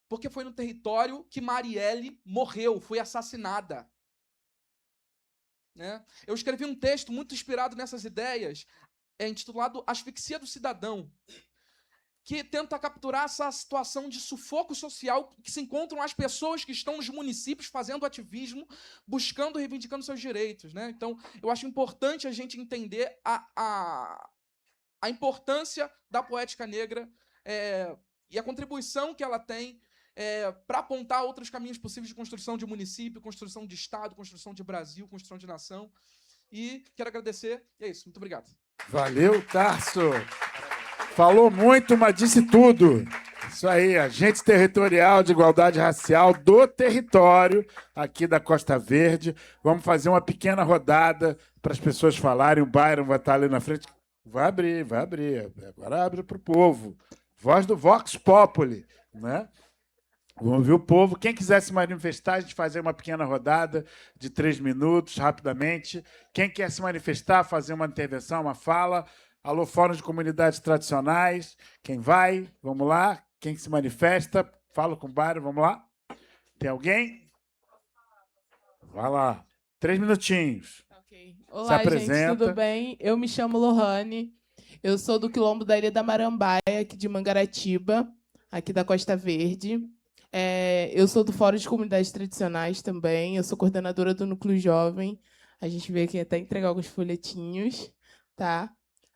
Porque foi no território que Marielle morreu, foi assassinada. Né? Eu escrevi um texto muito inspirado nessas ideias, intitulado Asfixia do Cidadão, que tenta capturar essa situação de sufoco social que se encontram as pessoas que estão nos municípios fazendo ativismo, buscando e reivindicando seus direitos. Né? Então, eu acho importante a gente entender a importância da poética negra e a contribuição que ela tem para apontar outros caminhos possíveis de construção de município, construção de Estado, construção de Brasil, construção de nação. E quero agradecer. E é isso. Muito obrigado. Valeu, Tarso. Falou muito, mas disse tudo. Isso aí, agente territorial de igualdade racial do território aqui da Costa Verde. Vamos fazer uma pequena rodada para as pessoas falarem. O Byron vai estar ali na frente. Vai abrir. Agora abre para o povo. Voz do Vox Populi, né? Vamos ver o povo. Quem quiser se manifestar, a gente fazer uma pequena rodada de 3 minutos, rapidamente. Quem quer se manifestar, fazer uma intervenção, uma fala. Alô, Fórum de Comunidades Tradicionais. Quem vai? Vamos lá. Quem se manifesta? Fala com o Byron, vamos lá. Tem alguém? Vai lá. 3 minutinhos. Okay. Olá, se apresenta. Gente, tudo bem? Eu me chamo Lohane. Eu sou do Quilombo da Ilha da Marambaia, aqui de Mangaratiba, aqui da Costa Verde. Eu sou do Fórum de Comunidades Tradicionais também. Eu sou coordenadora do Núcleo Jovem. A gente veio aqui até entregar alguns folhetinhos, tá?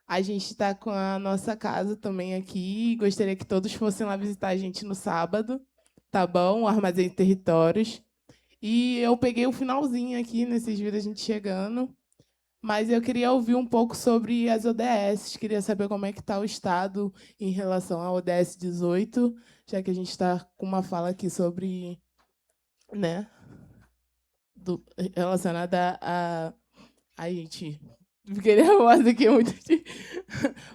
A gente está com a nossa casa também aqui. Gostaria que todos fossem lá visitar a gente no sábado, tá bom? O Armazém de Territórios. E eu peguei o finalzinho aqui, nesses vídeos a gente chegando. Mas eu queria ouvir um pouco sobre as ODS. Queria saber como é que está o Estado em relação à ODS 18, já que a gente está com uma fala aqui sobre, né, relacionada a gente. Fiquei nervosa aqui muito.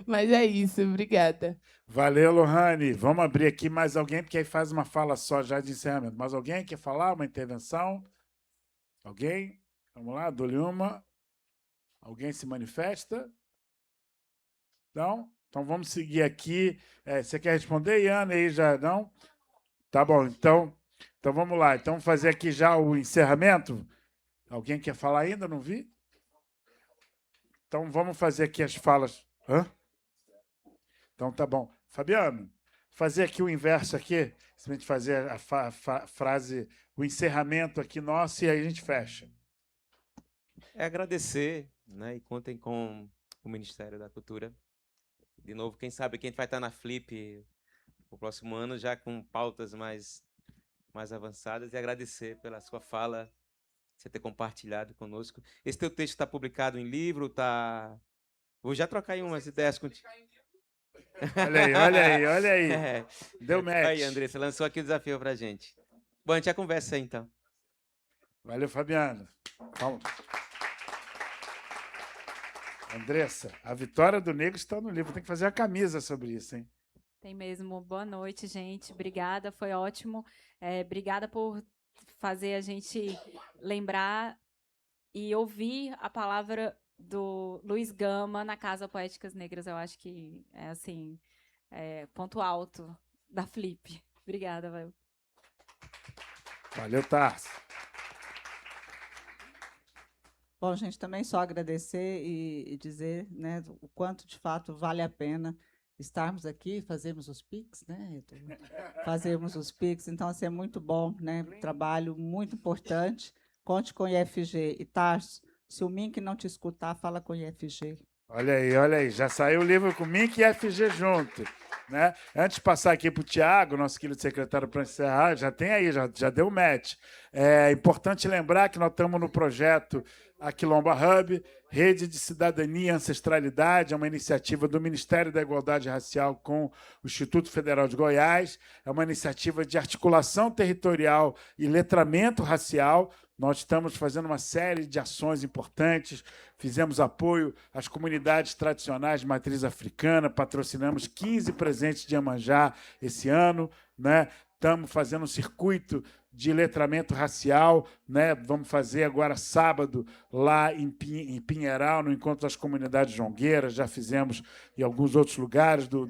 Mas é isso, obrigada. Valeu, Lohane. Vamos abrir aqui mais alguém, porque aí faz uma fala só já de encerramento. Mais alguém quer falar? Uma intervenção? Alguém? Vamos lá, dou-lhe uma. Alguém se manifesta? Não? Então vamos seguir aqui. Você quer responder, Iana? Aí já não? Tá bom, então vamos lá. Então vamos fazer aqui já o encerramento. Alguém quer falar ainda? Não vi? Então vamos fazer aqui as falas. Então tá bom. Fabiano, fazer aqui o inverso aqui, simplesmente fazer a frase, o encerramento aqui nosso e aí a gente fecha. Agradecer, né, e contem com o Ministério da Cultura de novo, quem sabe quem vai estar na Flip o próximo ano, já com pautas mais avançadas, e agradecer pela sua fala, você ter compartilhado conosco. Esse teu texto está publicado em livro, tá? Vou já trocar aí umas ideias contigo. Olha aí, olha aí, olha aí. É. Deu match. Aí, Andressa, lançou aqui o desafio pra gente. Bom, a gente já conversa aí, então. Valeu, Fabiano. Calma. Andressa, a vitória do negro está no livro. Tem que fazer a camisa sobre isso, hein? Tem mesmo. Boa noite, gente. Obrigada, foi ótimo. Obrigada por fazer a gente lembrar e ouvir a palavra do Luiz Gama na Casa Poéticas Negras. Eu acho que é assim, ponto alto da Flip. Obrigada, Val. Valeu, Tarso. Bom, gente, também só agradecer e dizer, né, o quanto de fato vale a pena estarmos aqui, fazermos os Pix, né? Fazermos os Pix, então assim, é muito bom, né? Trabalho muito importante. Conte com o IFG. E Tarso, se o Mink não te escutar, fala com o IFG. Olha aí, já saiu o livro com Mink e FG junto. Né? Antes de passar aqui para o Tiago, nosso querido secretário, para encerrar, já tem aí, já deu match. É importante lembrar que nós estamos no projeto A Quilomba Hub, Rede de Cidadania e Ancestralidade, é uma iniciativa do Ministério da Igualdade Racial com o Instituto Federal de Goiás, é uma iniciativa de articulação territorial e letramento racial. Nós estamos fazendo uma série de ações importantes, fizemos apoio às comunidades tradicionais de matriz africana, patrocinamos 15 presentes de Iemanjá esse ano, né? Estamos fazendo um circuito de letramento racial, né? Vamos fazer agora sábado lá em Pinheiral, no Encontro das Comunidades Jongueiras, já fizemos em alguns outros lugares do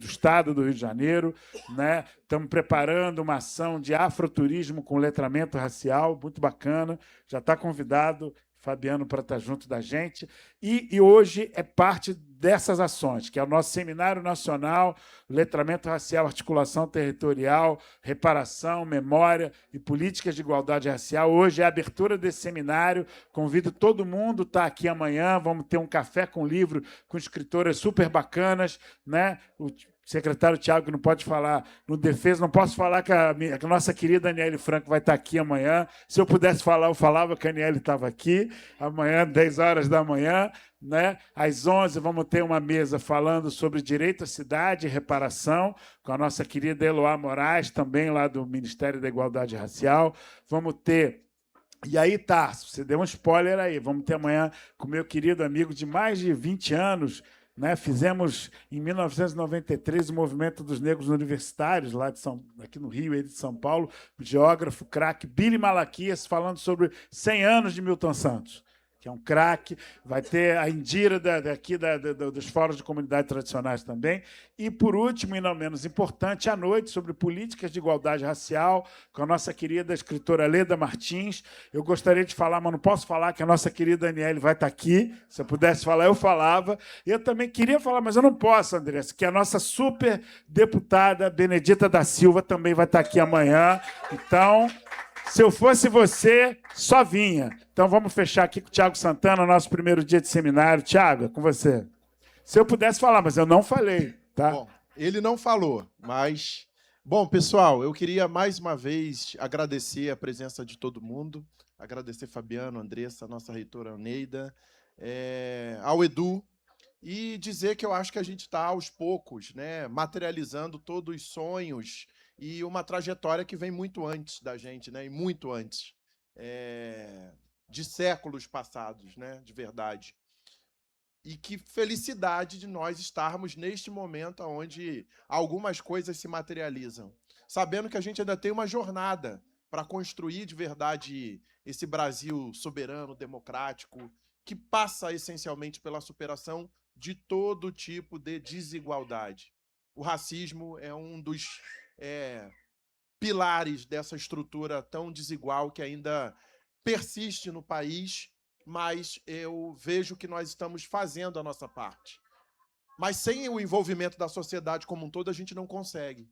estado do Rio de Janeiro, né? Estamos preparando uma ação de afroturismo com letramento racial, muito bacana, já está convidado Fabiano para estar junto da gente, e hoje é parte dessas ações, que é o nosso Seminário Nacional, Letramento Racial, Articulação Territorial, Reparação, Memória e Políticas de Igualdade Racial. Hoje é a abertura desse seminário, convido todo mundo a estar aqui amanhã, vamos ter um café com livro com escritoras super bacanas, né? O secretário Tiago não pode falar no defesa, não posso falar que a nossa querida Aniele Franco vai estar aqui amanhã. Se eu pudesse falar, eu falava que a Aniele estava aqui. Amanhã, 10 horas da manhã, né? Às 11 vamos ter uma mesa falando sobre direito à cidade e reparação, com a nossa querida Eloá Moraes, também lá do Ministério da Igualdade Racial. Vamos ter... E aí, Tarso, você deu um spoiler aí. Vamos ter amanhã com o meu querido amigo de mais de 20 anos, né? Fizemos, em 1993, o Movimento dos Negros Universitários, lá aqui no Rio e de São Paulo, o geógrafo, craque Billy Malaquias, falando sobre 100 anos de Milton Santos, que é um craque. Vai ter a Indira dos fóruns de comunidades tradicionais também. E, por último, e não menos importante, à noite, sobre políticas de igualdade racial, com a nossa querida escritora Leda Martins. Eu gostaria de falar, mas não posso falar, que a nossa querida Aniele vai estar aqui. Se eu pudesse falar, eu falava. Eu também queria falar, mas eu não posso, Andressa, que a nossa super deputada Benedita da Silva também vai estar aqui amanhã. Então... se eu fosse você, só vinha. Então, vamos fechar aqui com o Tiago Santana, nosso primeiro dia de seminário. Tiago, é com você. Se eu pudesse falar, mas eu não falei. Tá? Bom, ele não falou, mas... Bom, pessoal, eu queria mais uma vez agradecer a presença de todo mundo, agradecer Fabiano, Andressa, nossa reitora Neida, ao Edu, e dizer que eu acho que a gente está, aos poucos, né, materializando todos os sonhos e uma trajetória que vem muito antes da gente, né? E muito antes de séculos passados, né? De verdade. E que felicidade de nós estarmos neste momento onde algumas coisas se materializam, sabendo que a gente ainda tem uma jornada para construir de verdade esse Brasil soberano, democrático, que passa essencialmente pela superação de todo tipo de desigualdade. O racismo é um dos pilares dessa estrutura tão desigual que ainda persiste no país, mas eu vejo que nós estamos fazendo a nossa parte. Mas sem o envolvimento da sociedade como um todo, a gente não consegue.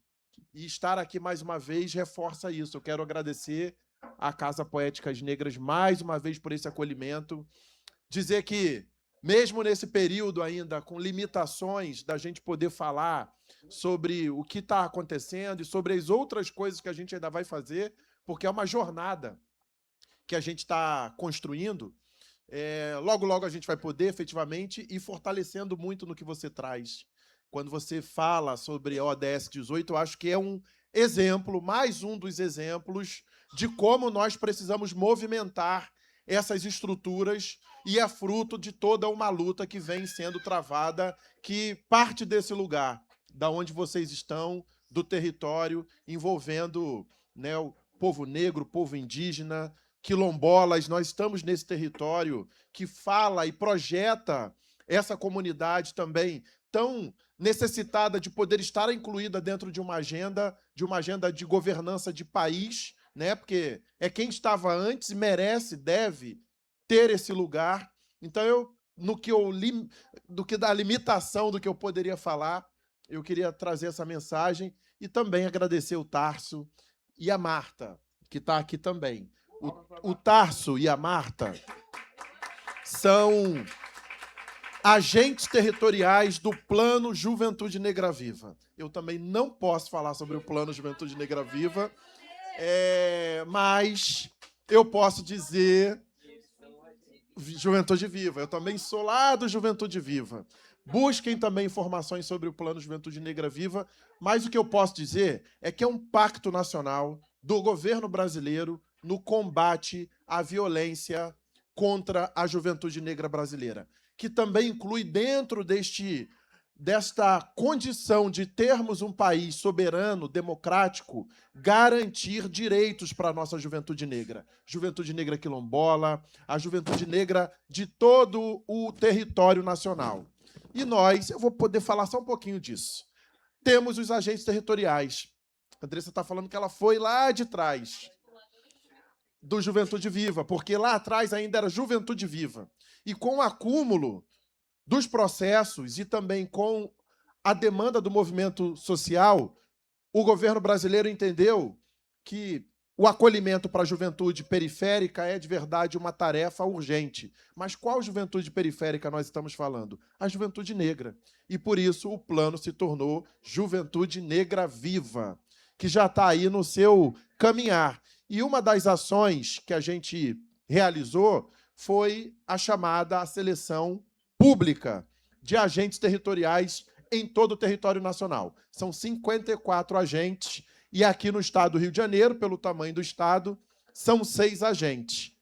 E estar aqui mais uma vez reforça isso. Eu quero agradecer à Casa Poéticas Negras mais uma vez por esse acolhimento. Dizer que mesmo nesse período ainda com limitações da gente poder falar sobre o que está acontecendo e sobre as outras coisas que a gente ainda vai fazer, porque é uma jornada que a gente está construindo. Logo, logo a gente vai poder, efetivamente, ir fortalecendo muito no que você traz. Quando você fala sobre a ODS 18, eu acho que é um exemplo, mais um dos exemplos, de como nós precisamos movimentar essas estruturas, e é fruto de toda uma luta que vem sendo travada, que parte desse lugar, da onde vocês estão, do território, envolvendo, né, o povo negro, o povo indígena, quilombolas. Nós estamos nesse território que fala e projeta essa comunidade também tão necessitada de poder estar incluída dentro de uma agenda de governança de país, né? Porque é quem estava antes e merece, deve ter esse lugar. Então, do que da limitação do que eu poderia falar, eu queria trazer essa mensagem e também agradecer o Tarso e a Marta, que está aqui também. O Tarso e a Marta são agentes territoriais do Plano Juventude Negra Viva. Eu também não posso falar sobre o Plano Juventude Negra Viva, mas eu posso dizer Juventude Viva. Eu também sou lá do Juventude Viva. Busquem também informações sobre o Plano Juventude Negra Viva, mas o que eu posso dizer é que é um pacto nacional do governo brasileiro no combate à violência contra a juventude negra brasileira, que também inclui, dentro desta condição de termos um país soberano, democrático, garantir direitos para a nossa juventude negra quilombola, a juventude negra de todo o território nacional. E nós, eu vou poder falar só um pouquinho disso. Temos os agentes territoriais. A Andressa está falando que ela foi lá de trás do Juventude Viva, porque lá atrás ainda era Juventude Viva. E com o acúmulo dos processos e também com a demanda do movimento social, o governo brasileiro entendeu que o acolhimento para a juventude periférica é, de verdade, uma tarefa urgente. Mas qual juventude periférica nós estamos falando? A juventude negra. E, por isso, o plano se tornou Juventude Negra Viva, que já está aí no seu caminhar. E uma das ações que a gente realizou foi a chamada seleção pública de agentes territoriais em todo o território nacional. São 54 agentes, e aqui no estado do Rio de Janeiro, pelo tamanho do estado, são 6 agentes.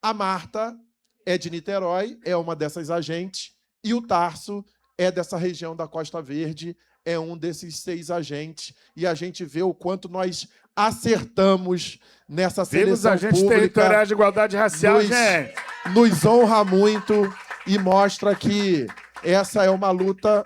A Marta é de Niterói, é uma dessas agentes, e o Tarso é dessa região da Costa Verde, é um desses 6 agentes, e a gente vê o quanto nós acertamos nessa seleção Viva os agentes pública. territoriais de igualdade racial, gente! Nos honra muito e mostra que essa é uma luta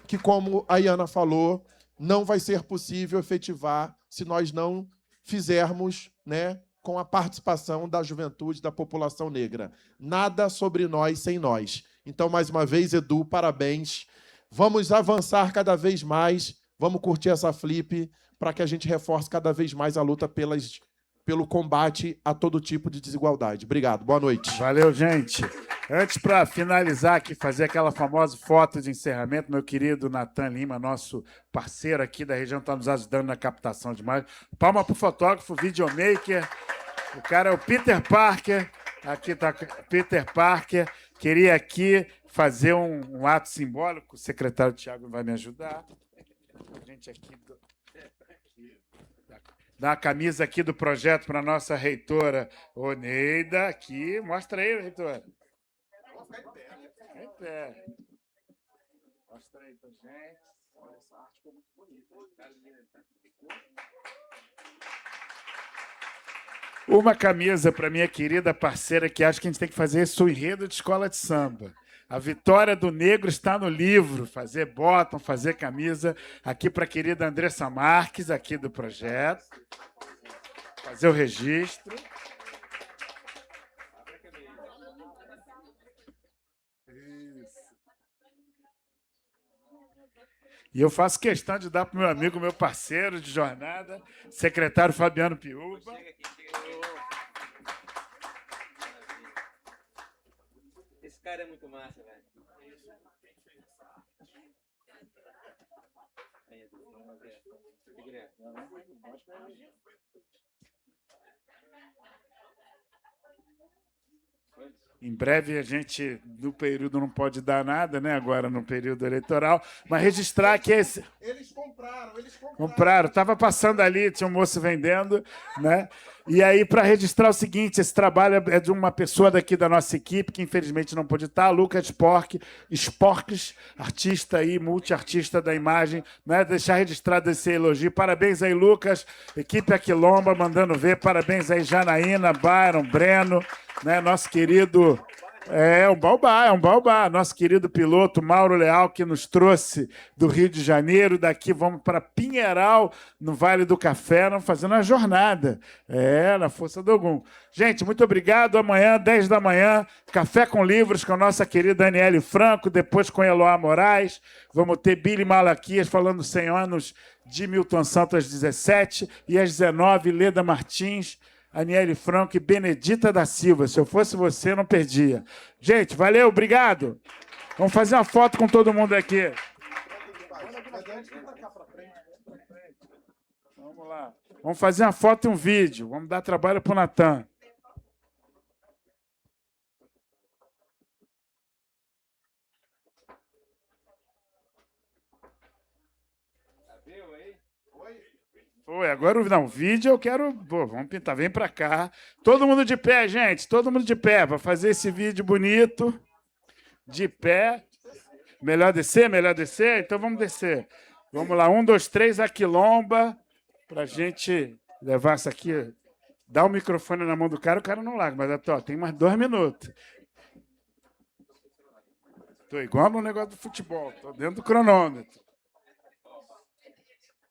que, como a Iana falou, não vai ser possível efetivar se nós não fizermos, né, com a participação da juventude, da população negra. Nada sobre nós sem nós. Então, mais uma vez, Edu, parabéns. Vamos avançar cada vez mais, vamos curtir essa flip para que a gente reforce cada vez mais a luta pelo combate a todo tipo de desigualdade. Obrigado, boa noite. Valeu, gente. Antes, para finalizar aqui, fazer aquela famosa foto de encerramento, meu querido Natan Lima, nosso parceiro aqui da região, está nos ajudando na captação de imagem. Palma para o fotógrafo, videomaker. O cara é o Peter Parker. Aqui está Peter Parker. Queria aqui fazer um ato simbólico. O secretário Tiago vai me ajudar. A gente aqui... Dá a camisa aqui do projeto para a nossa reitora Oneida. Aqui, mostra aí, reitora. Fica em pé. Mostra aí pra gente. Olha, essa arte ficou muito bonita. Uma camisa para minha querida parceira, que acho que a gente tem que fazer isso, o enredo de escola de samba. A vitória do negro está no livro. Fazer bottom, fazer camisa. Aqui para a querida Andressa Marques, aqui do projeto. Fazer o registro. Isso. E eu faço questão de dar para o meu amigo, meu parceiro de jornada, secretário Fabiano Piúba. Esse cara é muito massa, velho. Em breve a gente, no período, não pode dar nada, né? Agora no período eleitoral, mas registrar que esse. Eles compraram. Compraram, estava passando ali, tinha um moço vendendo, né? E aí, para registrar o seguinte, esse trabalho é de uma pessoa daqui da nossa equipe, que infelizmente não pôde estar, Lucas Sporks, artista aí, multiartista da imagem, né? Deixar registrado esse elogio. Parabéns aí, Lucas, equipe Aquilomba, mandando ver. Parabéns aí, Janaína, Byron, Breno, né? Nosso querido... É um baobá. Nosso querido piloto Mauro Leal, que nos trouxe do Rio de Janeiro. Daqui vamos para Pinheiral, no Vale do Café, fazendo uma jornada. Na força do Ogum. Gente, muito obrigado. Amanhã, 10 da manhã, Café com Livros com a nossa querida Aniele Franco, depois com Eloá Moraes. Vamos ter Billy Malaquias falando 100 anos de Milton Santos às 17 e às 19, Leda Martins, Aniele Franco e Benedita da Silva. Se eu fosse você, não perdia. Gente, valeu, obrigado. Vamos fazer uma foto com todo mundo aqui. Vamos lá. Vamos fazer uma foto e um vídeo. Vamos dar trabalho para o Natan. Oi, agora não, o vídeo eu quero. Pô, vamos pintar, vem para cá. Todo mundo de pé, gente, todo mundo de pé, para fazer esse vídeo bonito. De pé. Melhor descer? Melhor descer? Então vamos descer. Vamos lá, 1, 2, 3, Aquilomba, para a gente levar isso aqui. Dá o microfone na mão do cara, o cara não larga, mas ó, tem mais 2 minutos. Estou igual no negócio do futebol, estou dentro do cronômetro.